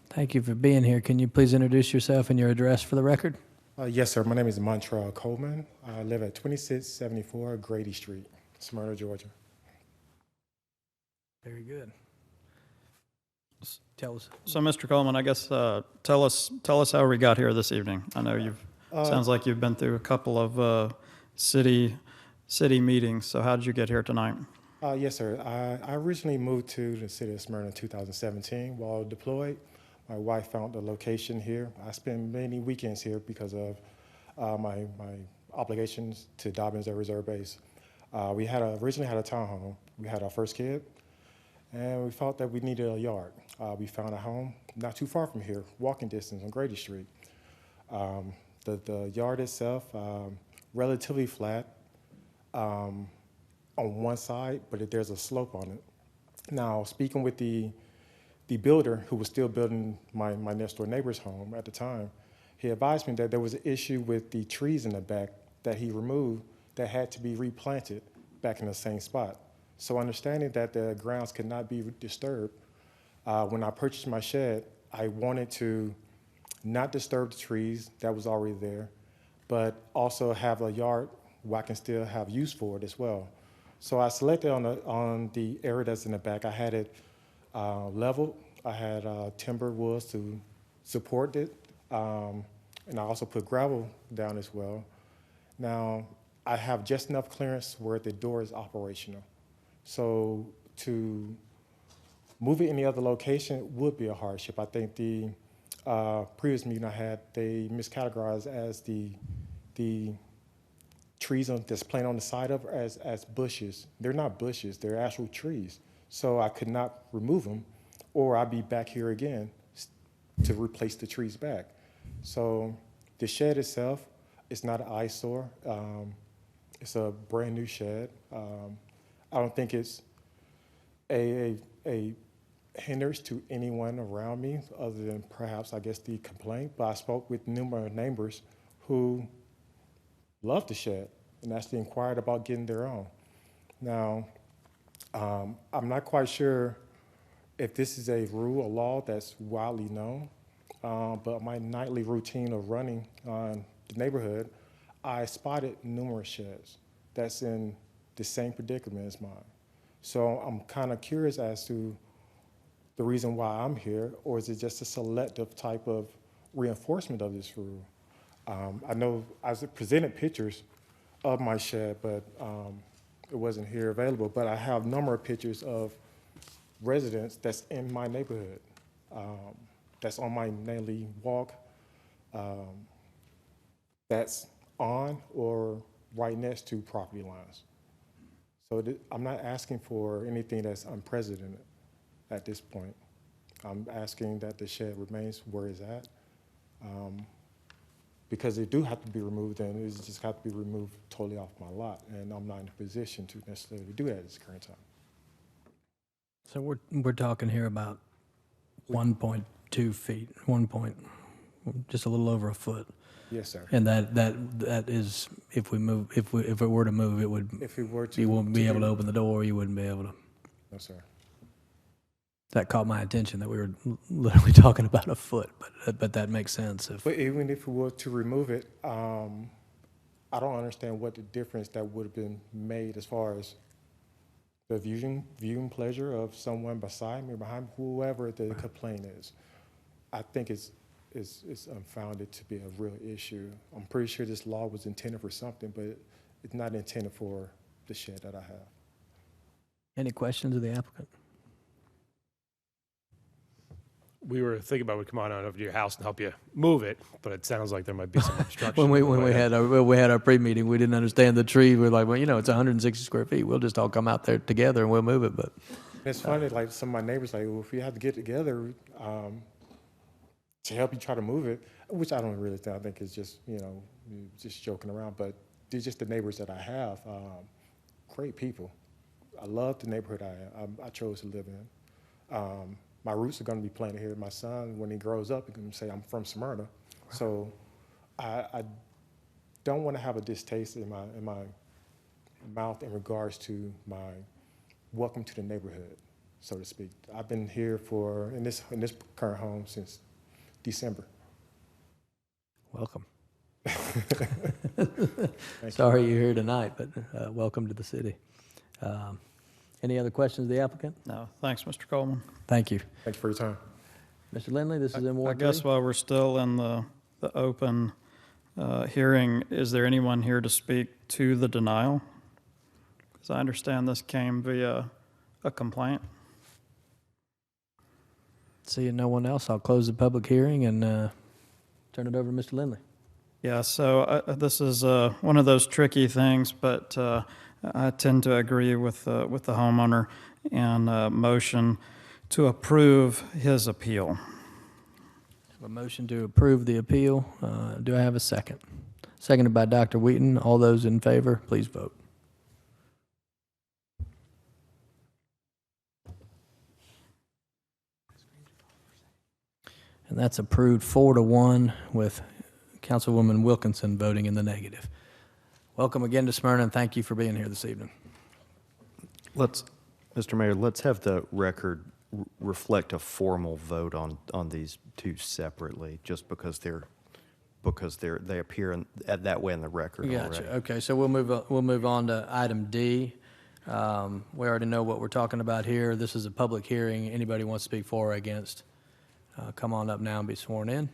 Thank you for being here. Can you please introduce yourself and your address for the record? Yes, sir. My name is Montrell Coleman. I live at 2674 Grady Street, Smyrna, Georgia. Very good. Tell us. So, Mr. Coleman, I guess tell us how we got here this evening. I know you've sounds like you've been through a couple of city meetings. So, how did you get here tonight? Yes, sir. I originally moved to the city of Smyrna in 2017 while deployed. My wife found the location here. I spend many weekends here because of my obligations to Dobbins Air Reserve Base. We originally had a townhome. We had our first kid, and we felt that we needed a yard. We found a home not too far from here, walking distance on Grady Street. The yard itself, relatively flat on one side, but there's a slope on it. Now, speaking with the builder who was still building my next door neighbor's home at the time, he advised me that there was an issue with the trees in the back that he removed that had to be replanted back in the same spot. So understanding that the grounds could not be disturbed, when I purchased my shed, I wanted to not disturb the trees that was already there, but also have a yard where I can still have use for it as well. So I selected on the area that's in the back. I had it leveled. I had timber woods to support it, and I also put gravel down as well. Now, I have just enough clearance where the door is operational. So to move it any other location would be a hardship. I think the previous meeting I had, they miscategorized as the trees that's planted on the side of as bushes. They're not bushes, they're actual trees. So I could not remove them, or I'd be back here again to replace the trees back. So the shed itself is not an eyesore. It's a brand new shed. I don't think it's a hindrance to anyone around me other than perhaps, I guess, the complaint. But I spoke with numerous neighbors who loved the shed and actually inquired about getting their own. Now, I'm not quite sure if this is a rule or law that's widely known, but my nightly routine of running on the neighborhood, I spotted numerous sheds that's in the same predicament as mine. So I'm kind of curious as to the reason why I'm here, or is it just a selective type of reinforcement of this rule? I know I presented pictures of my shed, but it wasn't here available, but I have a number of pictures of residents that's in my neighborhood, that's on my nightly walk, that's on or right next to property lines. So I'm not asking for anything that's unprecedented at this point. I'm asking that the shed remains where it's at, because they do have to be removed, and it just have to be removed totally off my lot, and I'm not in a position to necessarily do that at this current time. So we're talking here about 1.2 feet, just a little over a foot. Yes, sir. And that is, if it were to move, it would. If it were to, you won't be able to open the door. You wouldn't be able to. No, sir. That caught my attention that we were literally talking about a foot, but that makes sense. But even if we were to remove it, I don't understand what the difference that would have been made as far as the viewing pleasure of someone beside me or behind me, whoever the complaint is. I think it's unfounded to be a real issue. I'm pretty sure this law was intended for something, but it's not intended for the shed that I have. Any questions of the applicant? We were thinking about we come on over to your house and help you move it, but it sounds like there might be some obstruction. when we had our pre-meeting, we didn't understand the tree. We were like, well, it's 160 square feet. We'll just all come out there together and we'll move it. But it's funny, like some of my neighbors, like, well, if we have to get together to help you try to move it, which I don't really think. I think it's just just joking around. But they're just the neighbors that I have. Great people. I love the neighborhood I chose to live in. My roots are going to be planted here. My son, when he grows up, he's going to say, I'm from Smyrna. Right. So I don't want to have a distaste in my mouth in regards to my welcome to the neighborhood, so to speak. I've been here in this current home since December. Welcome. Sorry you're here tonight, but welcome to the city. Any other questions of the applicant? No. Thanks, Mr. Coleman. Thank you. Thanks for your time. Mr. Lindley, this is in Ward 3? I guess while we're still in the open hearing, is there anyone here to speak to the denial? Because I understand this came via a complaint. Seeing no one else, I'll close the public hearing and turn it over to Mr. Lindley. Yeah, so this is one of those tricky things, but I tend to agree with the homeowner and motion to approve his appeal. A motion to approve the appeal. Do I have a second? Seconded by Dr. Wheaton. All those in favor, please vote. And that's approved 4-1 with Councilwoman Wilkinson voting in the negative. Welcome again to Smyrna, and thank you for being here this evening. Mr. Mayor, let's have the record reflect a formal vote on these two separately, just because they appear that way in the record Gotcha. already. Okay, so we'll move on to item D. We already know what we're talking about here. This is a public hearing. Anybody wants to speak for or against, come on up now and be sworn in.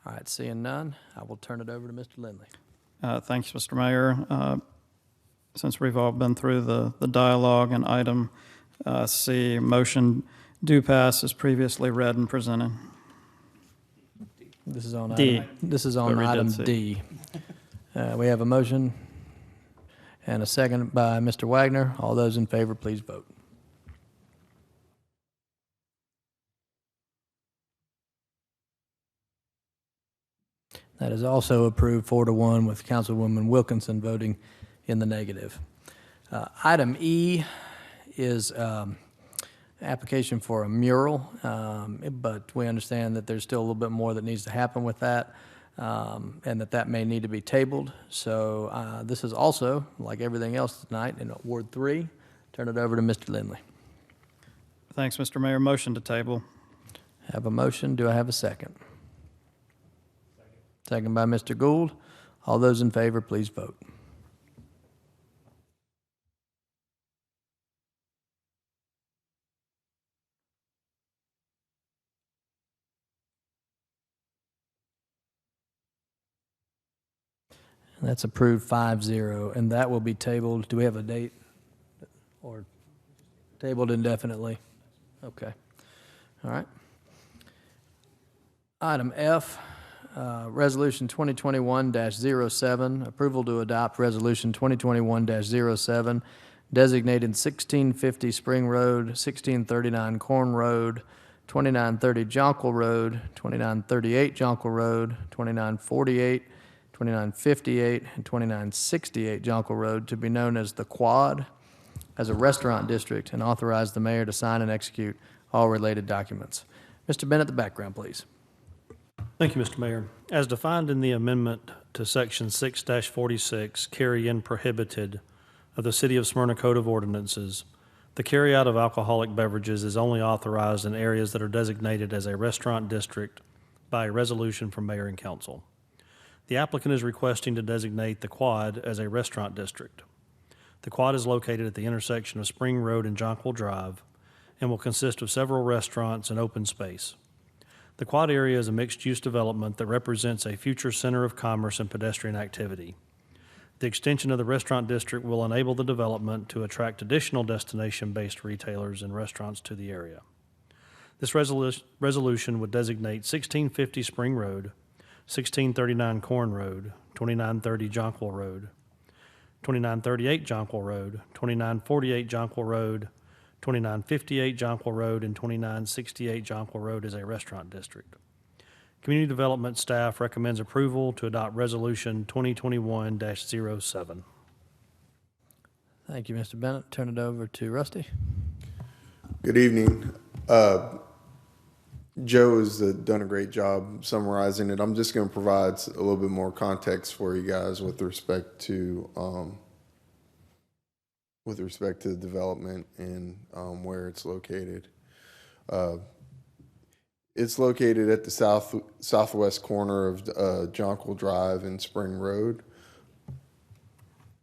All right, seeing none, I will turn it over to Mr. Lindley. Thanks, Mr. Mayor. Since we've all been through the dialogue and item C, motion do pass as previously read and presented. This is on D. This is But on we did item C. D. We have a motion and a second by Mr. Wagner. All those in favor, please vote. That is also approved 4-1 with Councilwoman Wilkinson voting in the negative. Item E is application for a mural, but we understand that there's still a little bit more that needs to happen with that, and that may need to be tabled. So this is also, like everything else tonight, in Ward 3. Turn it over to Mr. Lindley. Thanks, Mr. Mayor. Motion to table. Have a motion. Do I have a second? Second by Mr. Gould. All those in favor, please vote. And that's approved 5-0, and that will be tabled. Do we have a date? Or tabled indefinitely? Okay. All right. Item F, Resolution 2021-07, approval to adopt Resolution 2021-07, designating 1650 Spring Road, 1639 Corn Road, 2930 Jonquil Road, 2938 Jonquil Road, 2948, 2958, and 2968 Jonquil Road to be known as the Quad as a restaurant district, and authorize the mayor to sign and execute all related documents. Mr. Bennett, the background, please. Thank you, Mr. Mayor. As defined in the amendment to Section 6-46, carry-in prohibited of the City of Smyrna Code of Ordinances, the carry-out of alcoholic beverages is only authorized in areas that are designated as a restaurant district by a resolution from mayor and council. The applicant is requesting to designate the Quad as a restaurant district. The Quad is located at the intersection of Spring Road and Jonquil Drive and will consist of several restaurants and open space. The Quad area is a mixed-use development that represents a future center of commerce and pedestrian activity. The extension of the restaurant district will enable the development to attract additional destination-based retailers and restaurants to the area. This resolution would designate 1650 Spring Road, 1639 Corn Road, 2930 Jonquil Road, 2938 Jonquil Road, 2948 Jonquil Road, 2958 Jonquil Road, and 2968 Jonquil Road as a restaurant district. Community Development staff recommends approval to adopt Resolution 2021-07. Thank you, Mr. Bennett. Turn it over to Rusty. Good evening. Joe has done a great job summarizing it. I'm just going to provide a little bit more context for you guys with respect to the development and where it's located. It's located at the southwest corner of Jonquil Drive and Spring Road.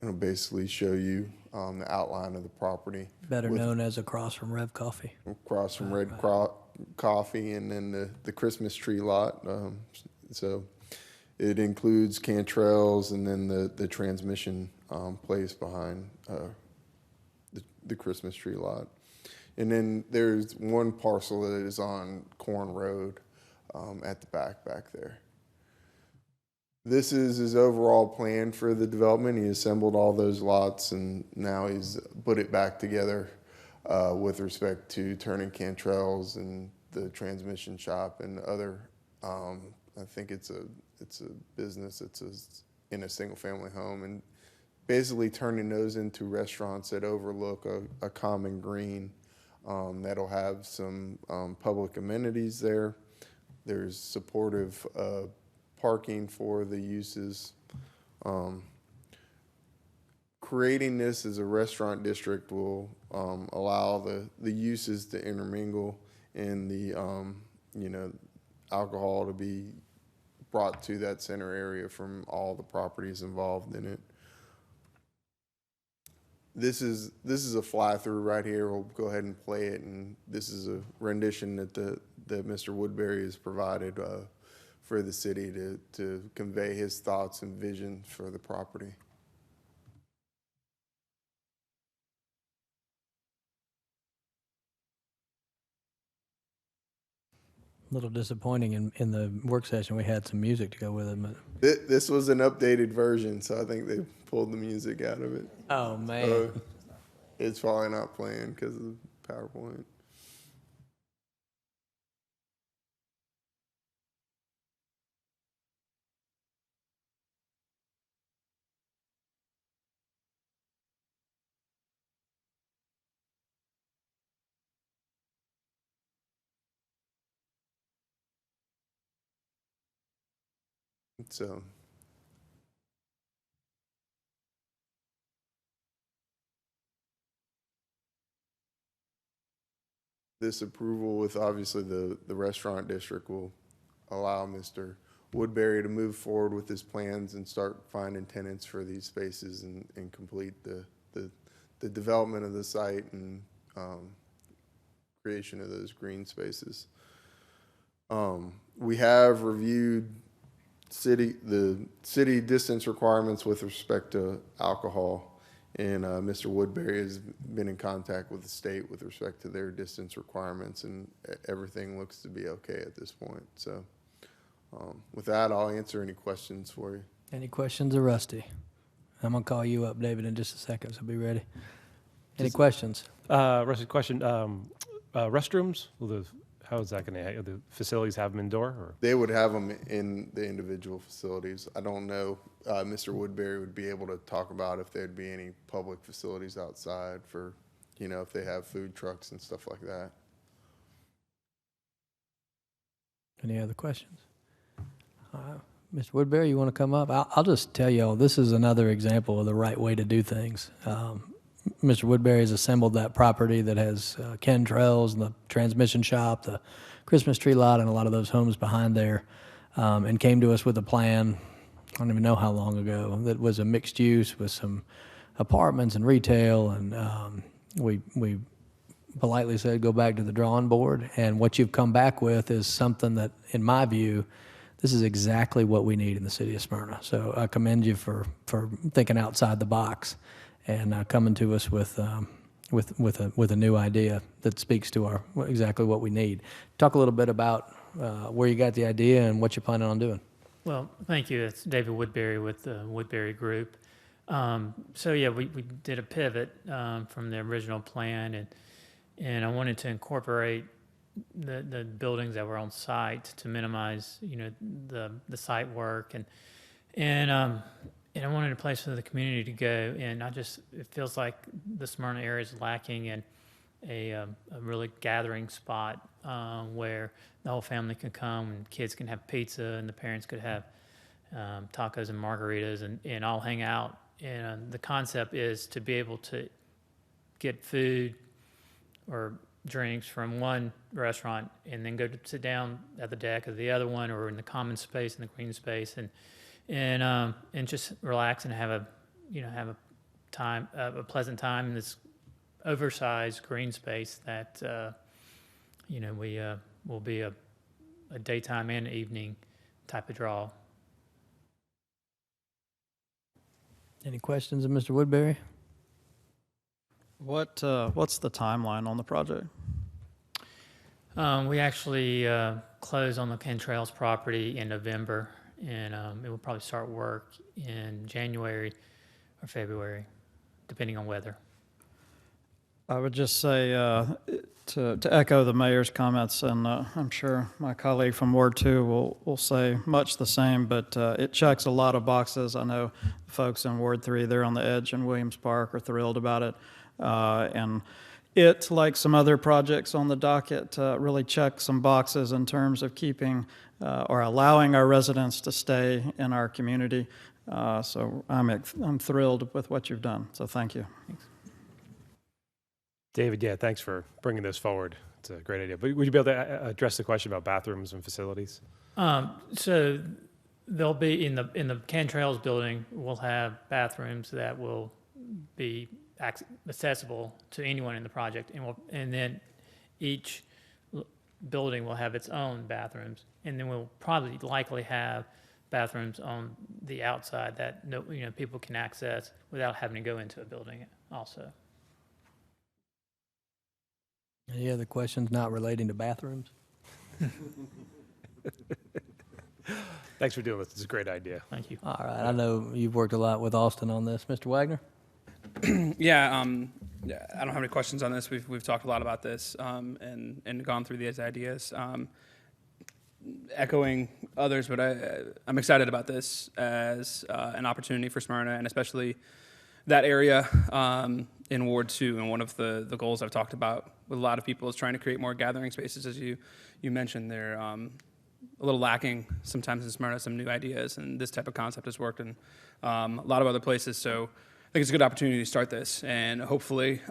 It'll basically show you the outline of the property. Better known as across from Rev Coffee. Across from Red Coffee, and then the Christmas tree lot. So it includes Cantrell's and then the transmission place behind the Christmas tree lot. And then there's one parcel that is on Corn Road at the back there. This is his overall plan for the development. He assembled all those lots, and now he's put it back together with respect to turning Cantrell's and the transmission shop and other. I think it's a business. In a single family home, and basically turning those into restaurants that overlook a common green that'll have some public amenities there. There's supportive parking for the uses. Creating this as a restaurant district will allow the uses to intermingle and the alcohol to be brought to that center area from all the properties involved in it. This is a fly through right here. We'll go ahead and play it, and this is a rendition that Mr. Woodbury has provided for the city to convey his thoughts and vision for the property. A little disappointing in the work session, we had some music to go with it, but. This was an updated version, so I think they pulled the music out of it. Oh, man. So it's probably not playing because of the PowerPoint. So this approval with obviously the restaurant district will allow Mr. Woodbury to move forward with his plans and start finding tenants for these spaces and complete the development of the site and creation of those green spaces. We have reviewed the city distance requirements with respect to alcohol, and Mr. Woodbury has been in contact with the state with respect to their distance requirements, and everything looks to be okay at this point. So with that, I'll answer any questions for you. Any questions of Rusty? I'm going to call you up, David, in just a second, so be ready. Any questions? Rusty, question. Restrooms? How is that going to, the facilities have them indoor? Or? They would have them in the individual facilities. I don't know. Mr. Woodbury would be able to talk about if there'd be any public facilities outside for, if they have food trucks and stuff like that. Any other questions? Mr. Woodbury, you want to come up? I'll just tell you all, this is another example of the right way to do things. Mr. Woodbury has assembled that property that has Kentrails and the transmission shop, the Christmas tree lot, and a lot of those homes behind there, and came to us with a plan, I don't even know how long ago, that was a mixed use with some apartments and retail, and we politely said, go back to the drawing board, and what you've come back with is something that, in my view, this is exactly what we need in the city of Smyrna. So I commend you for thinking outside the box and coming to us with a new idea that speaks to exactly what we need. Talk a little bit about where you got the idea and what you're planning on doing. Well, thank you. It's David Woodbury with the Woodbury Group. So yeah, we did a pivot from the original plan, and I wanted to incorporate the buildings that were on site to minimize, the site work, and I wanted a place for the community to go, and it feels like the Smyrna area is lacking in a really gathering spot where the whole family can come and kids can have pizza and the parents could have tacos and margaritas and all hang out. And the concept is to be able to get food or drinks from one restaurant and then go to sit down at the deck of the other one or in the common space in the green space and just relax and have a pleasant time in this oversized green space that we will be a daytime and evening type of draw. Any questions of Mr. Woodbury? What's the timeline on the project? We actually close on the Kentrails property in November, and it will probably start work in January or February, depending on weather. I would just say to echo the mayor's comments, and I'm sure my colleague from Ward 2 will say much the same, but it checks a lot of boxes. I know folks in Ward 3, they're on the edge in Williams Park, are thrilled about it. And it, like some other projects on the docket, really checks some boxes in terms of keeping or allowing our residents to stay in our community. So I'm thrilled with what you've done. So thank you. Thanks. David, yeah, thanks for bringing this forward. It's a great idea. But would you be able to address the question about bathrooms and facilities? So they'll be in the Kentrails building. We'll have bathrooms that will be accessible to anyone in the project, and then each building will have its own bathrooms, and then we'll probably likely have bathrooms on the outside that people can access without having to go into a building also. Any other questions not relating to bathrooms? Thanks for doing this. It's a great idea. Thank you. All right, I know you've worked a lot with Austin on this. Mr. Wagner? Yeah, I don't have any questions on this. We've talked a lot about this and gone through these ideas. Echoing others, but I'm excited about this as an opportunity for Smyrna, and especially that area in Ward 2. And one of the goals I've talked about with a lot of people is trying to create more gathering spaces. As you mentioned, they're a little lacking sometimes in Smyrna, some new ideas, and this type of concept has worked in a lot of other places. So I think it's a good opportunity to start this, and hopefully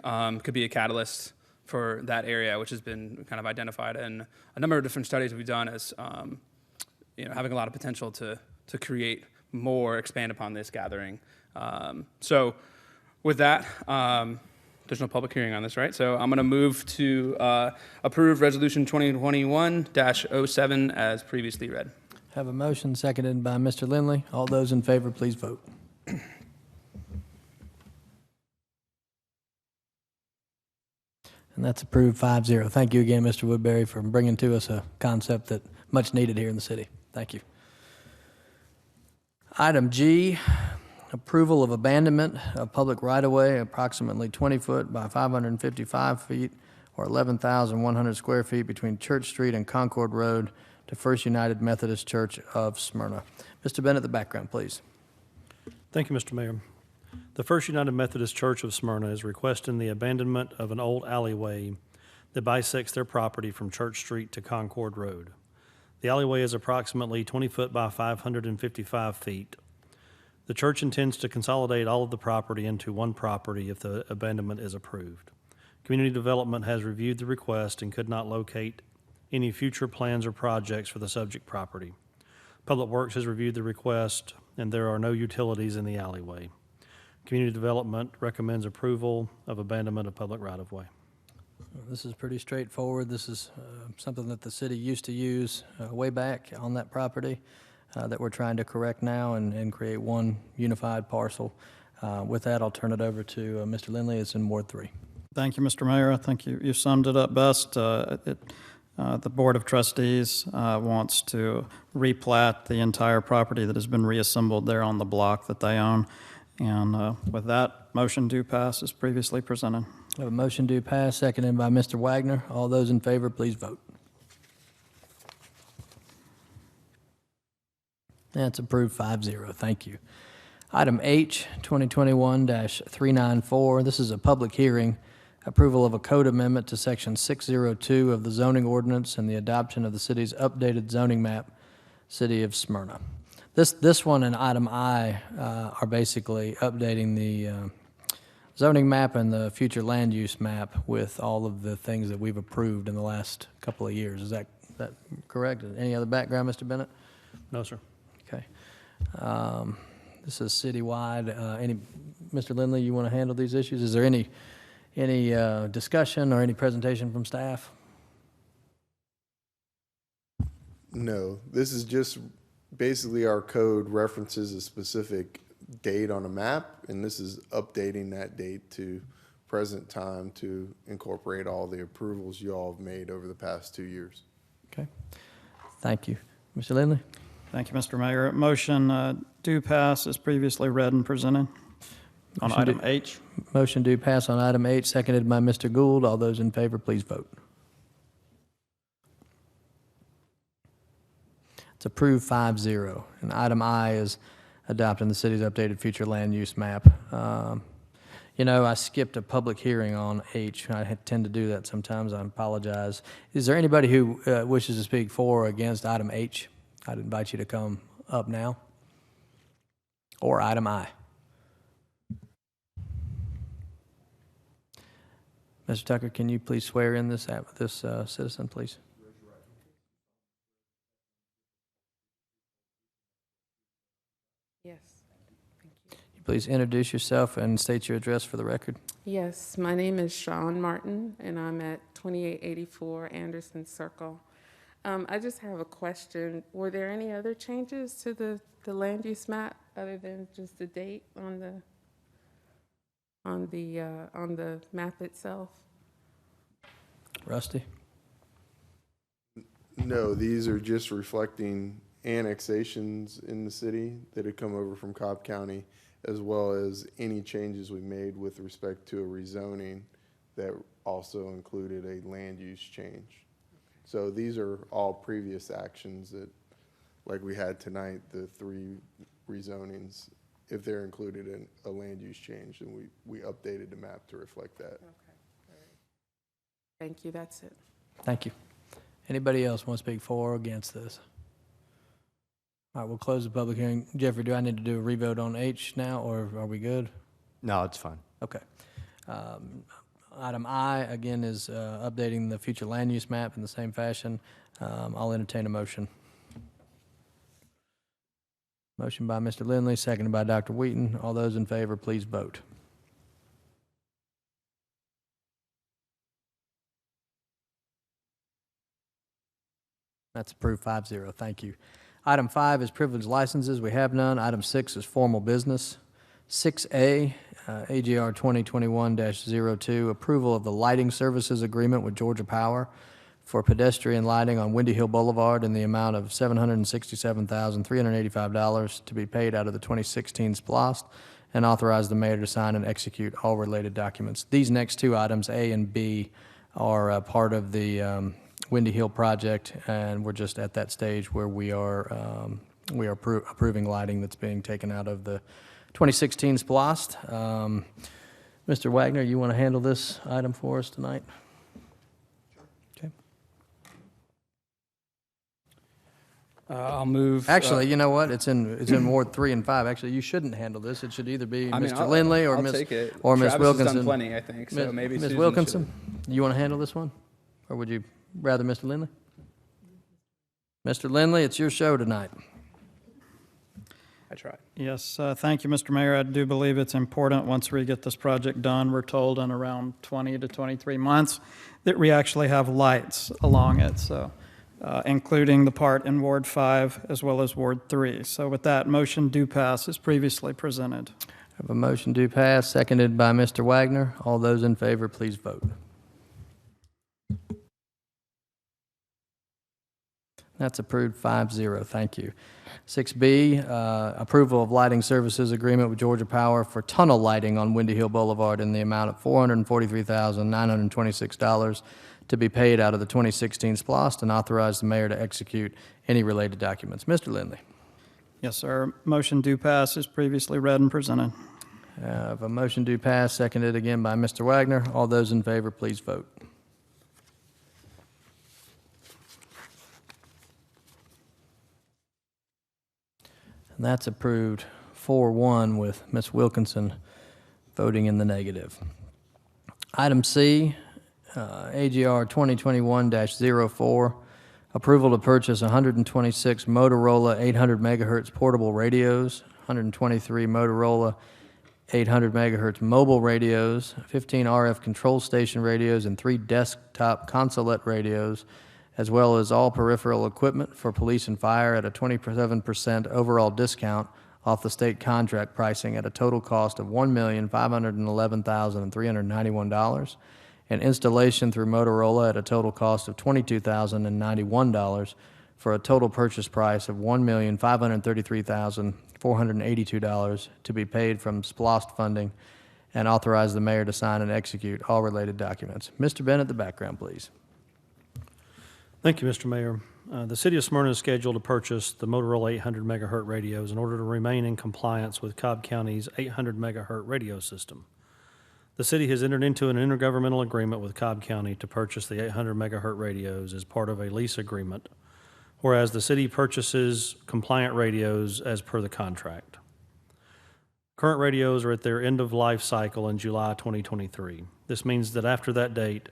could be a catalyst for that area, which has been kind of identified in a number of different studies we've done as having a lot of potential to create more, expand upon this gathering. So with that, there's no public hearing on this, right? So I'm going to move to approve Resolution 2021-07 as previously read. Have a motion seconded by Mr. Lindley. All those in favor, please vote. And that's approved 5-0. Thank you again, Mr. Woodbury, for bringing to us a concept that much needed here in the city. Thank you. Item G, approval of abandonment of public right-of-way approximately 20 foot by 555 feet or 11,100 square feet between Church Street and Concord Road to First United Methodist Church of Smyrna. Mr. Bennett, the background, please. Thank you, Mr. Mayor. The First United Methodist Church of Smyrna is requesting the abandonment of an old alleyway that bisects their property from Church Street to Concord Road. The alleyway is approximately 20 foot by 555 feet. The church intends to consolidate all of the property into one property if the abandonment is approved. Community Development has reviewed the request and could not locate any future plans or projects for the subject property. Public Works has reviewed the request, and there are no utilities in the alleyway. Community Development recommends approval of abandonment of public right-of-way. This is pretty straightforward. This is something that the city used to use way back on that property that we're trying to correct now and create one unified parcel. With that, I'll turn it over to Mr. Lindley. It's in Ward 3. Thank you, Mr. Mayor. I think you summed it up best. The Board of Trustees wants to replat the entire property that has been reassembled there on the block that they own. And with that, motion do pass as previously presented. We have a motion do pass, seconded by Mr. Wagner. All those in favor, please vote. That's approved 5-0. Thank you. Item H, 2021-394. This is a public hearing. Approval of a code amendment to Section 602 of the zoning ordinance and the adoption of the city's updated zoning map, City of Smyrna. This one and item I are basically updating the zoning map and the future land use map with all of the things that we've approved in the last couple of years. Is that correct? Any other background, Mr. Bennett? No, sir. Okay. This is citywide. Mr. Lindley, you want to handle these issues? Is there any discussion or any presentation from staff? No, this is just basically our code references a specific date on a map, and this is updating that date to present time to incorporate all the approvals you all have made over the past 2 years. Okay. Thank you. Mr. Lindley? Thank you, Mr. Mayor. Motion do pass as previously read and presented. On item H. Motion do pass on item H, seconded by Mr. Gould. All those in favor, please vote. It's approved 5-0. And item I is adopting the city's updated future land use map. I skipped a public hearing on H. I tend to do that sometimes. I apologize. Is there anybody who wishes to speak for or against item H? I'd invite you to come up now. Or item I. Mr. Tucker, can you please swear in this citizen, please? Yes. Thank you. Please introduce yourself and state your address for the record. Yes, my name is Shawn Martin, and I'm at 2884 Anderson Circle. I just have a question. Were there any other changes to the land use map other than just the date on the map itself? Rusty? No, these are just reflecting annexations in the city that had come over from Cobb County, as well as any changes we made with respect to a rezoning that also included a land use change. So these are all previous actions that, like we had tonight, the 3 rezonings, if they're included in a land use change, and we updated the map to reflect that. Thank you, that's it. Thank you. Anybody else want to speak for or against this? All right, we'll close the public hearing. Jeffrey, do I need to do a revote on H now, or are we good? No, it's fine. Okay. Item I, again, is updating the future land use map in the same fashion. I'll entertain a motion. Motion by Mr. Lindley, seconded by Dr. Wheaton. All those in favor, please vote. That's approved 5-0. Thank you. Item 5 is privileged licenses. We have none. Item 6 is formal business. 6A, AGR 2021-02, approval of the lighting services agreement with Georgia Power for pedestrian lighting on Windy Hill Boulevard in the amount of $767,385 to be paid out of the 2016 SPLOST, and authorize the mayor to sign and execute all related documents. These next 2 items, A and B, are part of the Windy Hill project, and we're just at that stage where we are approving lighting that's being taken out of the 2016 SPLOST. Mr. Wagner, you want to handle this item for us tonight? Okay. I'll move. Actually, you know what? It's in Ward 3 and 5. Actually, you shouldn't handle this. It should either be Mr. Lindley or I'll Ms. take it. or Ms. Travis Wilkinson. has done plenty, I think. So maybe Ms. Susan Wilkinson, you want to handle this one, or would you rather Mr. Lindley? Mr. Lindley, it's your show tonight. I tried. Yes, thank you, Mr. Mayor. I do believe it's important, once we get this project done, we're told in around 20 to 23 months, that we actually have lights along it, so including the part in Ward 5 as well as Ward 3. So with that, motion do pass as previously presented. I have a motion do pass, seconded by Mr. Wagner. All those in favor, please vote. That's approved 5-0. Thank you. 6B, approval of lighting services agreement with Georgia Power for tunnel lighting on Windy Hill Boulevard in the amount of $443,926 to be paid out of the 2016 SPLOST, and authorize the mayor to execute any related documents. Mr. Lindley. Yes, sir. Motion do pass as previously read and presented. I have a motion do pass, seconded again by Mr. Wagner. All those in favor, please vote. And that's approved 4-1 with Ms. Wilkinson voting in the negative. Item C, AGR 2021-04, approval to purchase 126 Motorola 800 megahertz portable radios, 123 Motorola 800 megahertz mobile radios, 15 RF control station radios, and 3 desktop consolette radios, as well as all peripheral equipment for police and fire at a 27% overall discount off the state contract pricing at a total cost of $1,511,391, and installation through Motorola at a total cost of $22,091 for a total purchase price of $1,533,482 to be paid from SPLOST funding, and authorize the mayor to sign and execute all related documents. Mr. Bennett, the background, please. Thank you, Mr. Mayor. The City of Smyrna is scheduled to purchase the Motorola 800 megahertz radios in order to remain in compliance with Cobb County's 800 megahertz radio system. The city has entered into an intergovernmental agreement with Cobb County to purchase the 800 megahertz radios as part of a lease agreement, whereas the city purchases compliant radios as per the contract. Current radios are at their end-of-life cycle in July 2023. This means that after that date,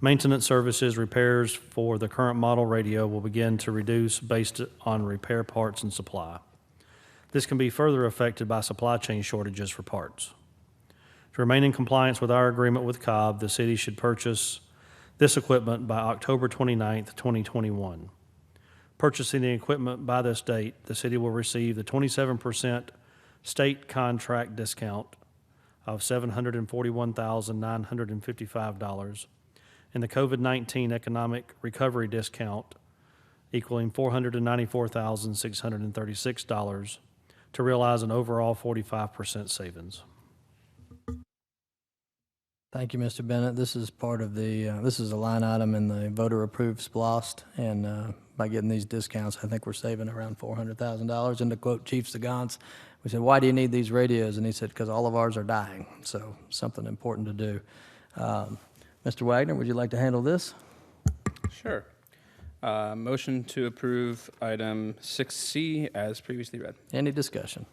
maintenance services, repairs for the current model radio will begin to reduce based on repair parts and supply. This can be further affected by supply chain shortages for parts. To remain in compliance with our agreement with Cobb, the city should purchase this equipment by October 29th, 2021. Purchasing the equipment by this date, the city will receive the 27% state contract discount of $741,955 and the COVID-19 economic recovery discount equaling $494,636 to realize an overall 45% savings. Thank you, Mr. Bennett. This is part of the, this is a line item in the voter-approved SPLOST, and by getting these discounts, I think we're saving around $400,000. And to quote Chief Sagans, we said, "Why do you need these radios?" And he said, "Because all of ours are dying." So something important to do. Mr. Wagner, would you like to handle this? Sure. Motion to approve item 6C as previously read. Any discussion?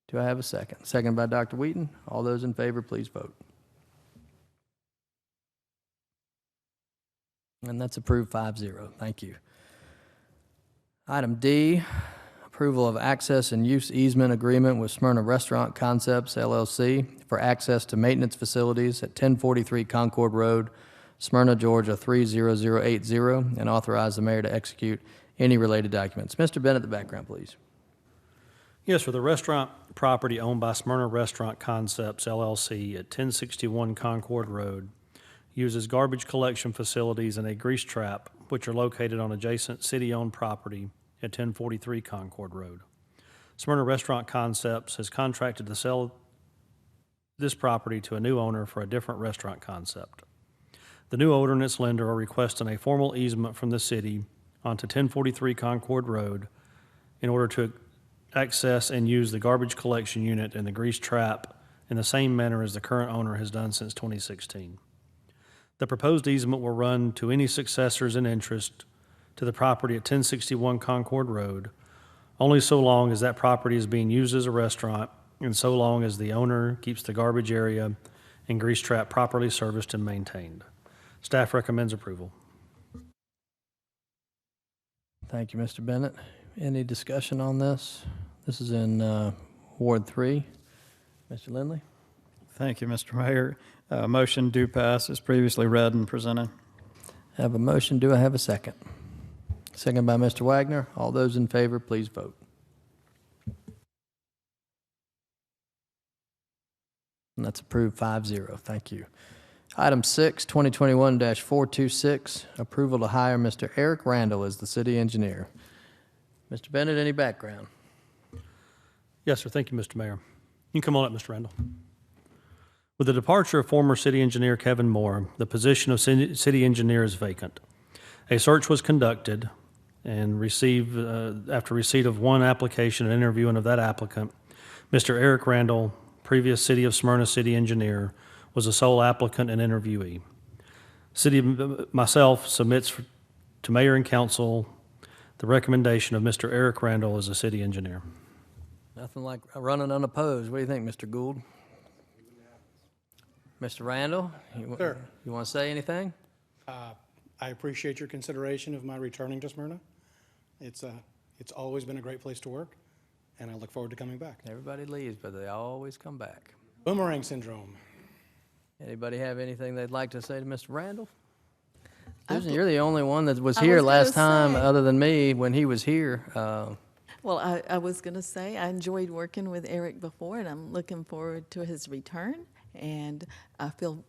Do I have a second? Second by Dr. Wheaton. All those in favor, please vote. And that's approved 5-0. Thank you. Item D, approval of access and use easement agreement with Smyrna Restaurant Concepts, LLC, for access to maintenance facilities at 1043 Concord Road, Smyrna, Georgia 30080, and authorize the mayor to execute any related documents. Mr. Bennett, the background, please. Yes, for the restaurant property owned by Smyrna Restaurant Concepts, LLC, at 1061 Concord Road, uses garbage collection facilities and a grease trap, which are located on adjacent city-owned property at 1043 Concord Road. Smyrna Restaurant Concepts has contracted to sell this property to a new owner for a different restaurant concept. The new owner and its lender are requesting a formal easement from the city onto 1043 Concord Road in order to access and use the garbage collection unit and the grease trap in the same manner as the current owner has done since 2016. The proposed easement will run to any successors in interest to the property at 1061 Concord Road, only so long as that property is being used as a restaurant and so long as the owner keeps the garbage area and grease trap properly serviced and maintained. Staff recommends approval. Thank you, Mr. Bennett. Any discussion on this? This is in Ward 3. Mr. Lindley? Thank you, Mr. Mayor. Motion do pass as previously read and presented. I have a motion. Do I have a second? Second by Mr. Wagner. All those in favor, please vote. And that's approved 5-0. Thank you. Item 6, 2021-426, approval to hire Mr. Eric Randall as the city engineer. Mr. Bennett, any background? Yes, sir. Thank you, Mr. Mayor. You can come on up, Mr. Randall. With the departure of former city engineer Kevin Moore, the position of city engineer is vacant. A search was conducted and after receipt of one application and interviewing of that applicant, Mr. Eric Randall, previous City of Smyrna city engineer, was the sole applicant and interviewee. Myself submits to mayor and council the recommendation of Mr. Eric Randall as a city engineer. Nothing like running unopposed. What do you think, Mr. Gould? Mr. Randall, Sir. You want to say anything? I appreciate your consideration of my returning to Smyrna. It's always been a great place to work, and I look forward to coming back. Everybody leaves, but they always come back. Boomerang syndrome. Anybody have anything they'd like to say to Mr. Randall? I Susan, you're the only one that was I here was last gonna time, say. other than me, when he was here. Well, I was going to say I enjoyed working with Eric before, and I'm looking forward to his return. And I feel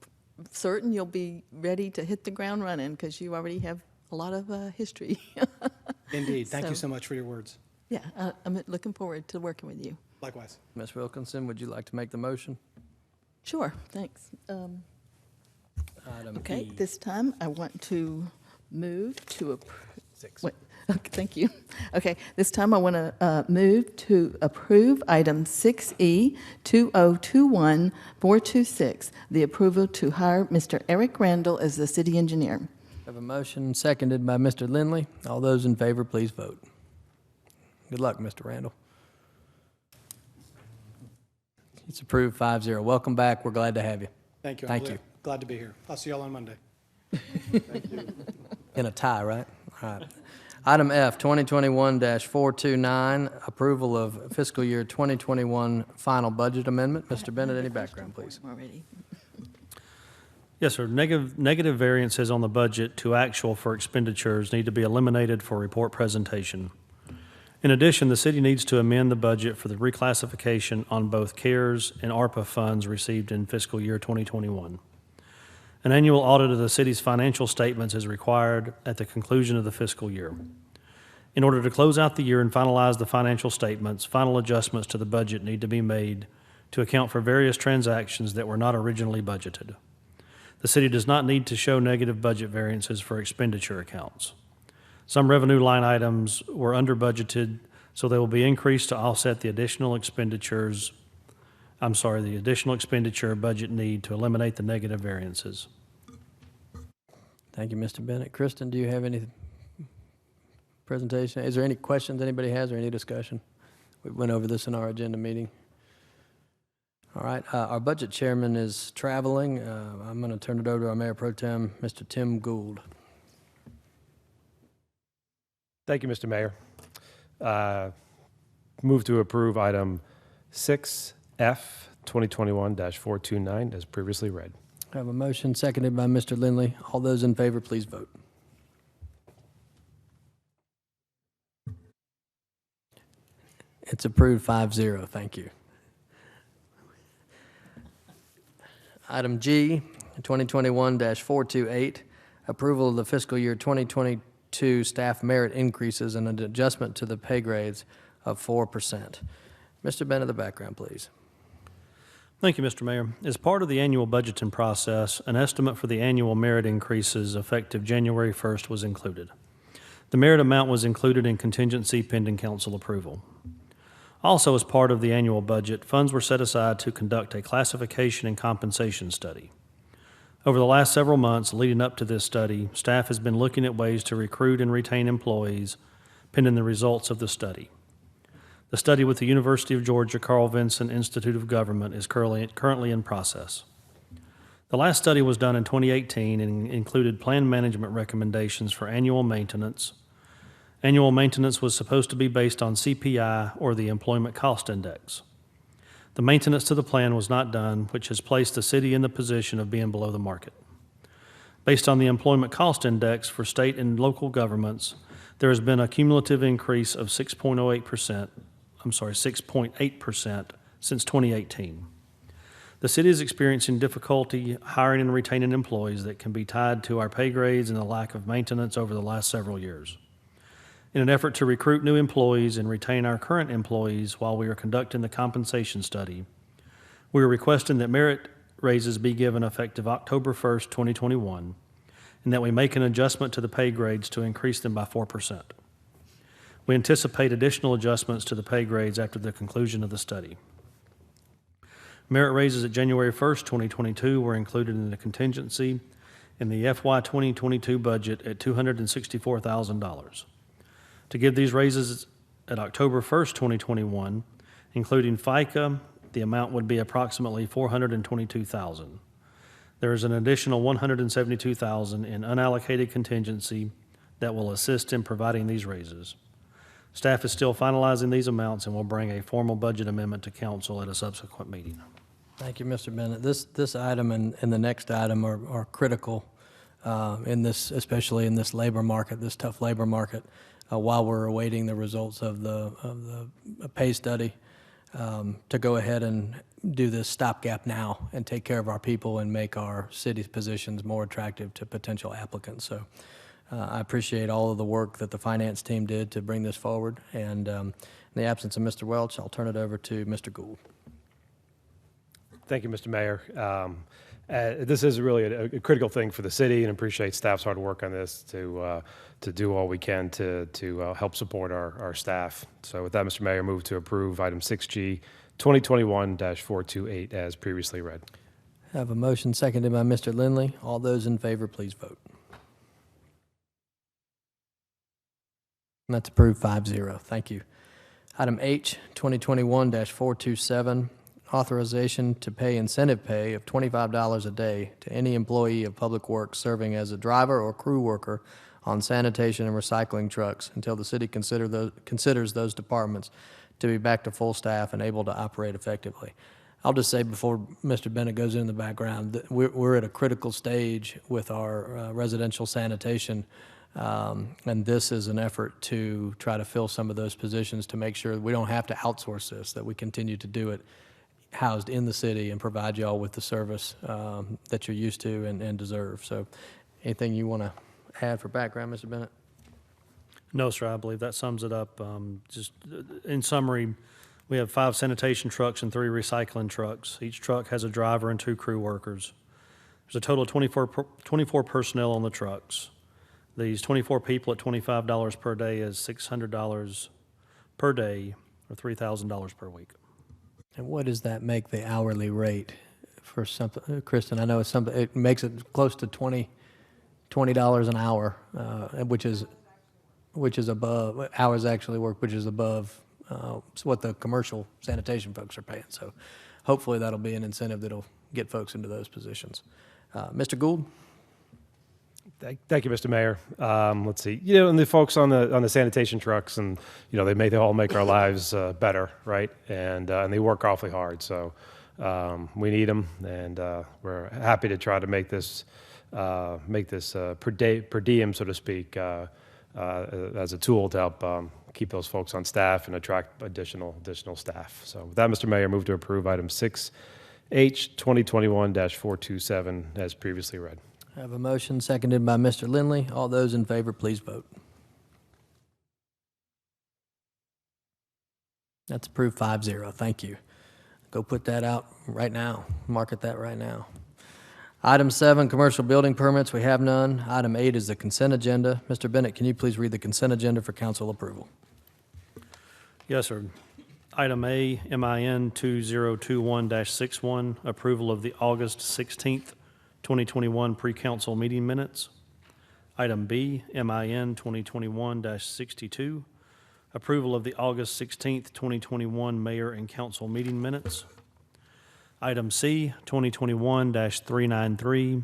certain you'll be ready to hit the ground running because you already have a lot of history. Indeed. Thank you so much for your words. Yeah, I'm looking forward to working with you. Likewise. Ms. Wilkinson, would you like to make the motion? Sure, thanks. Item Okay, E. this time I want to move to approve. 6. Okay, thank you. Okay, this time I want to move to approve item 6E 2021-426, the approval to hire Mr. Eric Randall as the city engineer. Have a motion seconded by Mr. Lindley. All those in favor, please vote. Good luck, Mr. Randall. It's approved 5-0. Welcome back. We're glad to have you. Thank you. Thank you. Glad to be here. I'll see y'all on Monday. In a tie, right? All right. Item F, 2021-429, approval of fiscal year 2021 final budget amendment. Mr. Bennett, any background, please? Already. Yes, sir. Negative variances on the budget to actual for expenditures need to be eliminated for report presentation. In addition, the city needs to amend the budget for the reclassification on both CARES and ARPA funds received in fiscal year 2021. An annual audit of the city's financial statements is required at the conclusion of the fiscal year. In order to close out the year and finalize the financial statements, final adjustments to the budget need to be made to account for various transactions that were not originally budgeted. The city does not need to show negative budget variances for expenditure accounts. Some revenue line items were under budgeted, so they will be increased to offset the additional expenditure budget need to eliminate the negative variances. Thank you, Mr. Bennett. Kristen, do you have any presentation? Is there any questions anybody has or any discussion? We went over this in our agenda meeting. All right, our budget chairman is traveling. I'm going to turn it over to our Mayor Pro Tem, Mr. Tim Gould. Thank you, Mr. Mayor. Move to approve item 6F 2021-429 as previously read. I have a motion seconded by Mr. Lindley. All those in favor, please vote. It's approved 5-0. Thank you. Item G, 2021-428, approval of the fiscal year 2022 staff merit increases and an adjustment to the pay grades of 4%. Mr. Bennett, the background, please. Thank you, Mr. Mayor. As part of the annual budgeting process, an estimate for the annual merit increases effective January 1st was included. The merit amount was included in contingency pending council approval. Also, as part of the annual budget, funds were set aside to conduct a classification and compensation study. Over the last several months leading up to this study, staff has been looking at ways to recruit and retain employees pending the results of the study. The study with the University of Georgia Carl Vinson Institute of Government is currently in process. The last study was done in 2018 and included plan management recommendations for annual maintenance. Annual maintenance was supposed to be based on CPI or the Employment Cost Index. The maintenance to the plan was not done, which has placed the city in the position of being below the market. Based on the Employment Cost Index for state and local governments, there has been a cumulative increase of 6.8% since 2018. The city is experiencing difficulty hiring and retaining employees that can be tied to our pay grades and the lack of maintenance over the last several years. In an effort to recruit new employees and retain our current employees while we are conducting the compensation study, we are requesting that merit raises be given effective October 1st, 2021, and that we make an adjustment to the pay grades to increase them by 4%. We anticipate additional adjustments to the pay grades after the conclusion of the study. Merit raises at January 1st, 2022 were included in the contingency in the FY 2022 budget at $264,000. To give these raises at October 1st, 2021, including FICA, the amount would be approximately $422,000. There is an additional $172,000 in unallocated contingency that will assist in providing these raises. Staff is still finalizing these amounts and will bring a formal budget amendment to council at a subsequent meeting. Thank you, Mr. Bennett. This item and the next item are critical in this, especially in this labor market, this tough labor market, while we're awaiting the results of the pay study, to go ahead and do this stopgap now and take care of our people and make our city's positions more attractive to potential applicants. So I appreciate all of the work that the finance team did to bring this forward. And in the absence of Mr. Welch, I'll turn it over to Mr. Gould. Thank you, Mr. Mayor. This is really a critical thing for the city, and appreciate staff's hard work on this to do all we can to help support our staff. So with that, Mr. Mayor, move to approve item 6G 2021-428 as previously read. I have a motion seconded by Mr. Lindley. All those in favor, please vote. And that's approved 5-0. Thank you. Item H, 2021-427, authorization to pay incentive pay of $25 a day to any employee of Public Works serving as a driver or crew worker on sanitation and recycling trucks until the city considers those departments to be back to full staff and able to operate effectively. I'll just say before Mr. Bennett goes into the background, that we're at a critical stage with our residential sanitation, and this is an effort to try to fill some of those positions to make sure that we don't have to outsource this, that we continue to do it housed in the city and provide y'all with the service that you're used to and deserve. So anything you want to add for background, Mr. Bennett? No, sir, I believe that sums it up. Just in summary, we have 5 sanitation trucks and 3 recycling trucks. Each truck has a driver and 2 crew workers. There's a total of 24 personnel on the trucks. These 24 people at $25 per day is $600 per day, or $3,000 per week. And what does that make the hourly rate for something, Kristen? I know it's something, it makes it close to $20 an hour, which is above, hours actually work, which is above what the commercial sanitation folks are paying. So hopefully that'll be an incentive that'll get folks into those positions. Mr. Gould? Thank you, Mr. Mayor. Let's see. You know, and the folks on the sanitation trucks, and you know, they all make our lives better, right? And they work awfully hard. So we need them, and we're happy to try to make this per diem, so to speak, as a tool to help keep those folks on staff and attract additional staff. So with that, Mr. Mayor, move to approve item 6H 2021-427 as previously read. I have a motion seconded by Mr. Lindley. All those in favor, please vote. That's approved 5-0. Thank you. Go put that out right now. Market that right now. Item 7, commercial building permits. We have none. Item 8 is the consent agenda. Mr. Bennett, can you please read the consent agenda for council approval? Yes, sir. Item A, MIN 2021-61, approval of the August 16th, 2021 pre-council meeting minutes. Item B, MIN 2021-62, approval of the August 16th, 2021 mayor and council meeting minutes. Item C, 2021-393,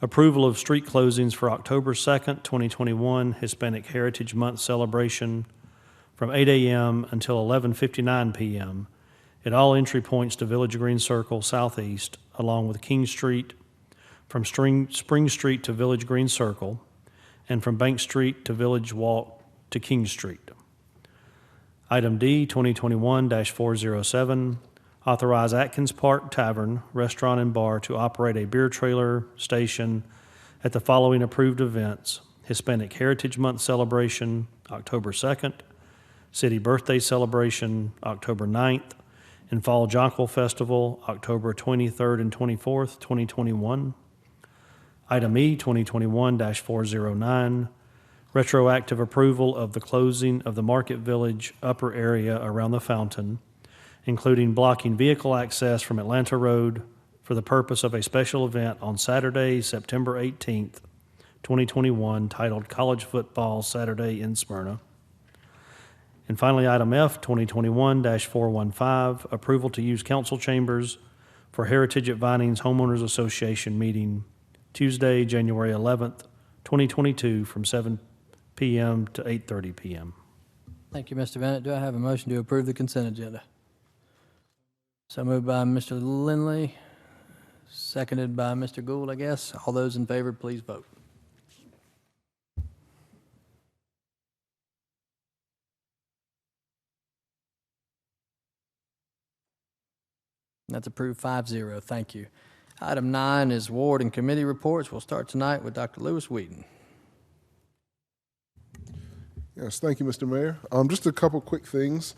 approval of street closings for October 2nd, 2021 Hispanic Heritage Month celebration from 8 a.m. until 11:59 p.m. at all entry points to Village Green Circle Southeast, along with King Street, from Spring Street to Village Green Circle, and from Bank Street to Village Walk to King Street. Item D, 2021-407, authorize Atkins Park Tavern, Restaurant and Bar to operate a beer trailer station at the following approved events: Hispanic Heritage Month celebration, October 2nd, City Birthday celebration, October 9th, and Fall Jonquil Festival, October 23rd and 24th, 2021. Item E, 2021-409, retroactive approval of the closing of the Market Village upper area around the fountain, including blocking vehicle access from Atlanta Road for the purpose of a special event on Saturday, September 18th, 2021, titled College Football Saturday in Smyrna. And finally, item F, 2021-415, approval to use council chambers for Heritage at Vinings Homeowners Association meeting Tuesday, January 11th, 2022, from 7 p.m. to 8:30 p.m. Thank you, Mr. Bennett. Do I have a motion to approve the consent agenda? So moved by Mr. Lindley, seconded by Mr. Gould, I guess. All those in favor, please vote. That's approved 5-0. Thank you. Item 9 is ward and committee reports. We'll start tonight with Dr. Lewis Wheaton. Yes, thank you, Mr. Mayor. Just a couple quick things.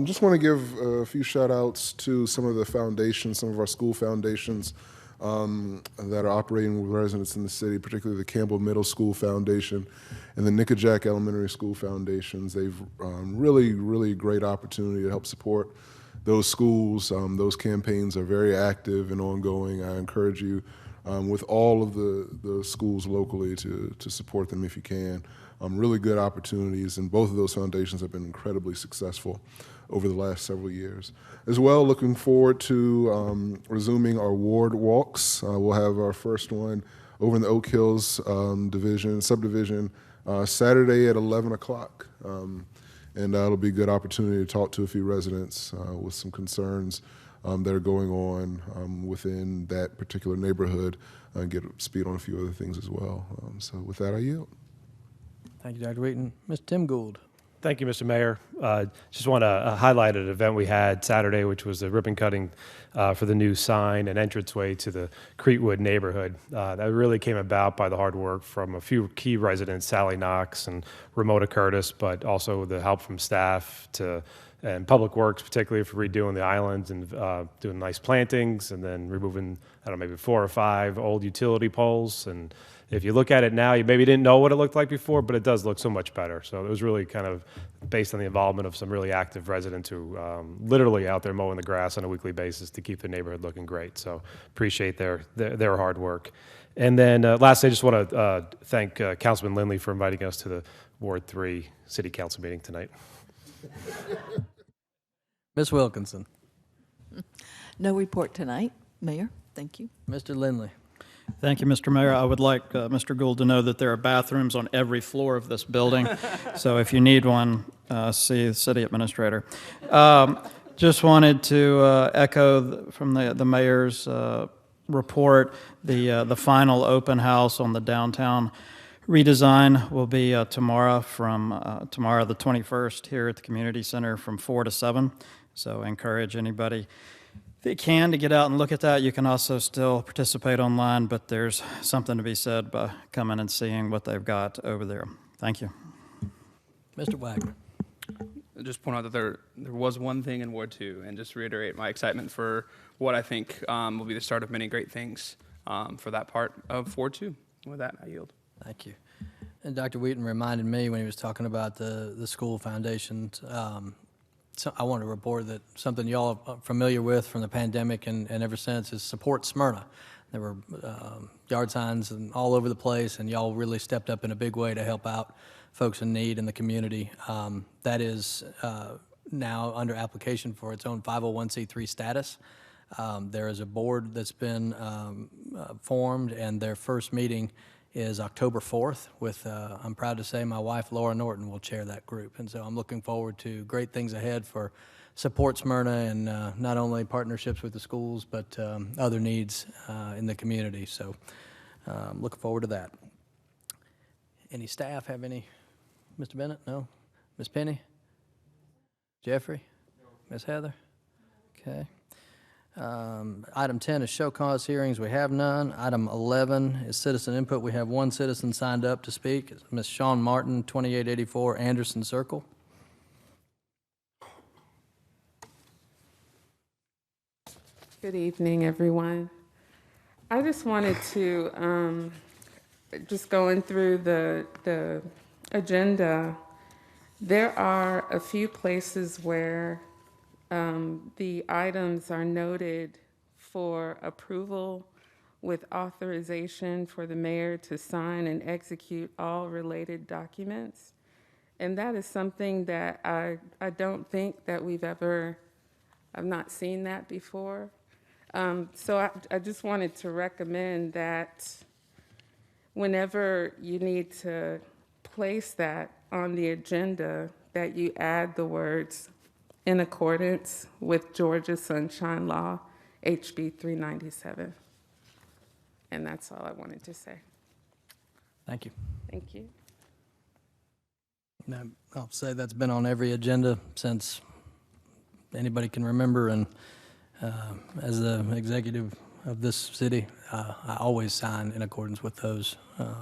Just want to give a few shout outs to some of the foundations, some of our school foundations that are operating with residents in the city, particularly the Campbell Middle School Foundation and the Nickajack Elementary School Foundations. They've really great opportunity to help support those schools. Those campaigns are very active and ongoing. I encourage you with all of the schools locally to support them if you can. Really good opportunities, and both of those foundations have been incredibly successful over the last several years. As well, looking forward to resuming our ward walks. We'll have our first one over in the Oak Hills subdivision, Saturday at 11 o'clock. And that'll be a good opportunity to talk to a few residents with some concerns that are going on within that particular neighborhood and get up to speed on a few other things as well. So with that, I yield. Thank you, Dr. Wheaton. Mr. Tim Gould. Thank you, Mr. Mayor. Just want to highlight an event we had Saturday, which was the ribbon cutting for the new sign and entranceway to the Creekwood neighborhood. That really came about by the hard work from a few key residents, Sally Knox and Ramona Curtis, but also the help from staff and Public Works, particularly for redoing the islands and doing nice plantings, and then removing, I don't know, maybe 4 or 5 old utility poles. And if you look at it now, you maybe didn't know what it looked like before, but it does look so much better. So it was really kind of based on the involvement of some really active residents who literally out there mowing the grass on a weekly basis to keep the neighborhood looking great. So appreciate their hard work. And then lastly, I just want to thank Councilman Lindley for inviting us to the Ward 3 City Council meeting tonight. Ms. Wilkinson. No report tonight, Mayor. Thank you. Mr. Lindley. Thank you, Mr. Mayor. I would like Mr. Gould to know that there are bathrooms on every floor of this building. So if you need one, see the city administrator. Just wanted to echo from the mayor's report. The final open house on the downtown redesign will be tomorrow the 21st here at the community center from 4 to 7. So I encourage anybody if you can to get out and look at that. You can also still participate online, but there's something to be said by coming and seeing what they've got over there. Thank you. Mr. Wagner. I'll just point out that there was one thing in Ward 2, and just reiterate my excitement for what I think will be the start of many great things for that part of Ward 2. With that, I yield. Thank you. And Dr. Wheaton reminded me when he was talking about the school foundations, so I want to report that something y'all are familiar with from the pandemic and ever since is Support Smyrna. There were yard signs and all over the place, and y'all really stepped up in a big way to help out folks in need in the community. That is now under application for its own 501c3 status. There is a board that's been formed, and their first meeting is October 4th with, I'm proud to say, my wife Laura Norton will chair that group. And so I'm looking forward to great things ahead for Support Smyrna and not only partnerships with the schools, but other needs in the community. So I'm looking forward to that. Any staff have any? Mr. Bennett? No? Ms. Penny? Jeffrey? Ms. Heather? Okay. Item 10 is show cause hearings. We have none. Item 11 is citizen input. We have one citizen signed up to speak. It's Ms. Sean Martin, 2884 Anderson Circle. Good evening, everyone. I just wanted to, just going through the agenda, there are a few places where the items are noted for approval with authorization for the mayor to sign and execute all related documents. And that is something that I don't think that I've not seen that before. So I just wanted to recommend that whenever you need to place that on the agenda, that you add the words in accordance with Georgia Sunshine Law, HB 397. And that's all I wanted to say. Thank you. Thank you. Now, I'll say that's been on every agenda since anybody can remember, and as the executive of this city, I always sign in accordance with those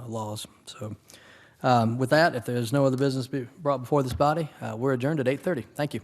laws. So with that, if there's no other business brought before this body, we're adjourned at 8:30. Thank you.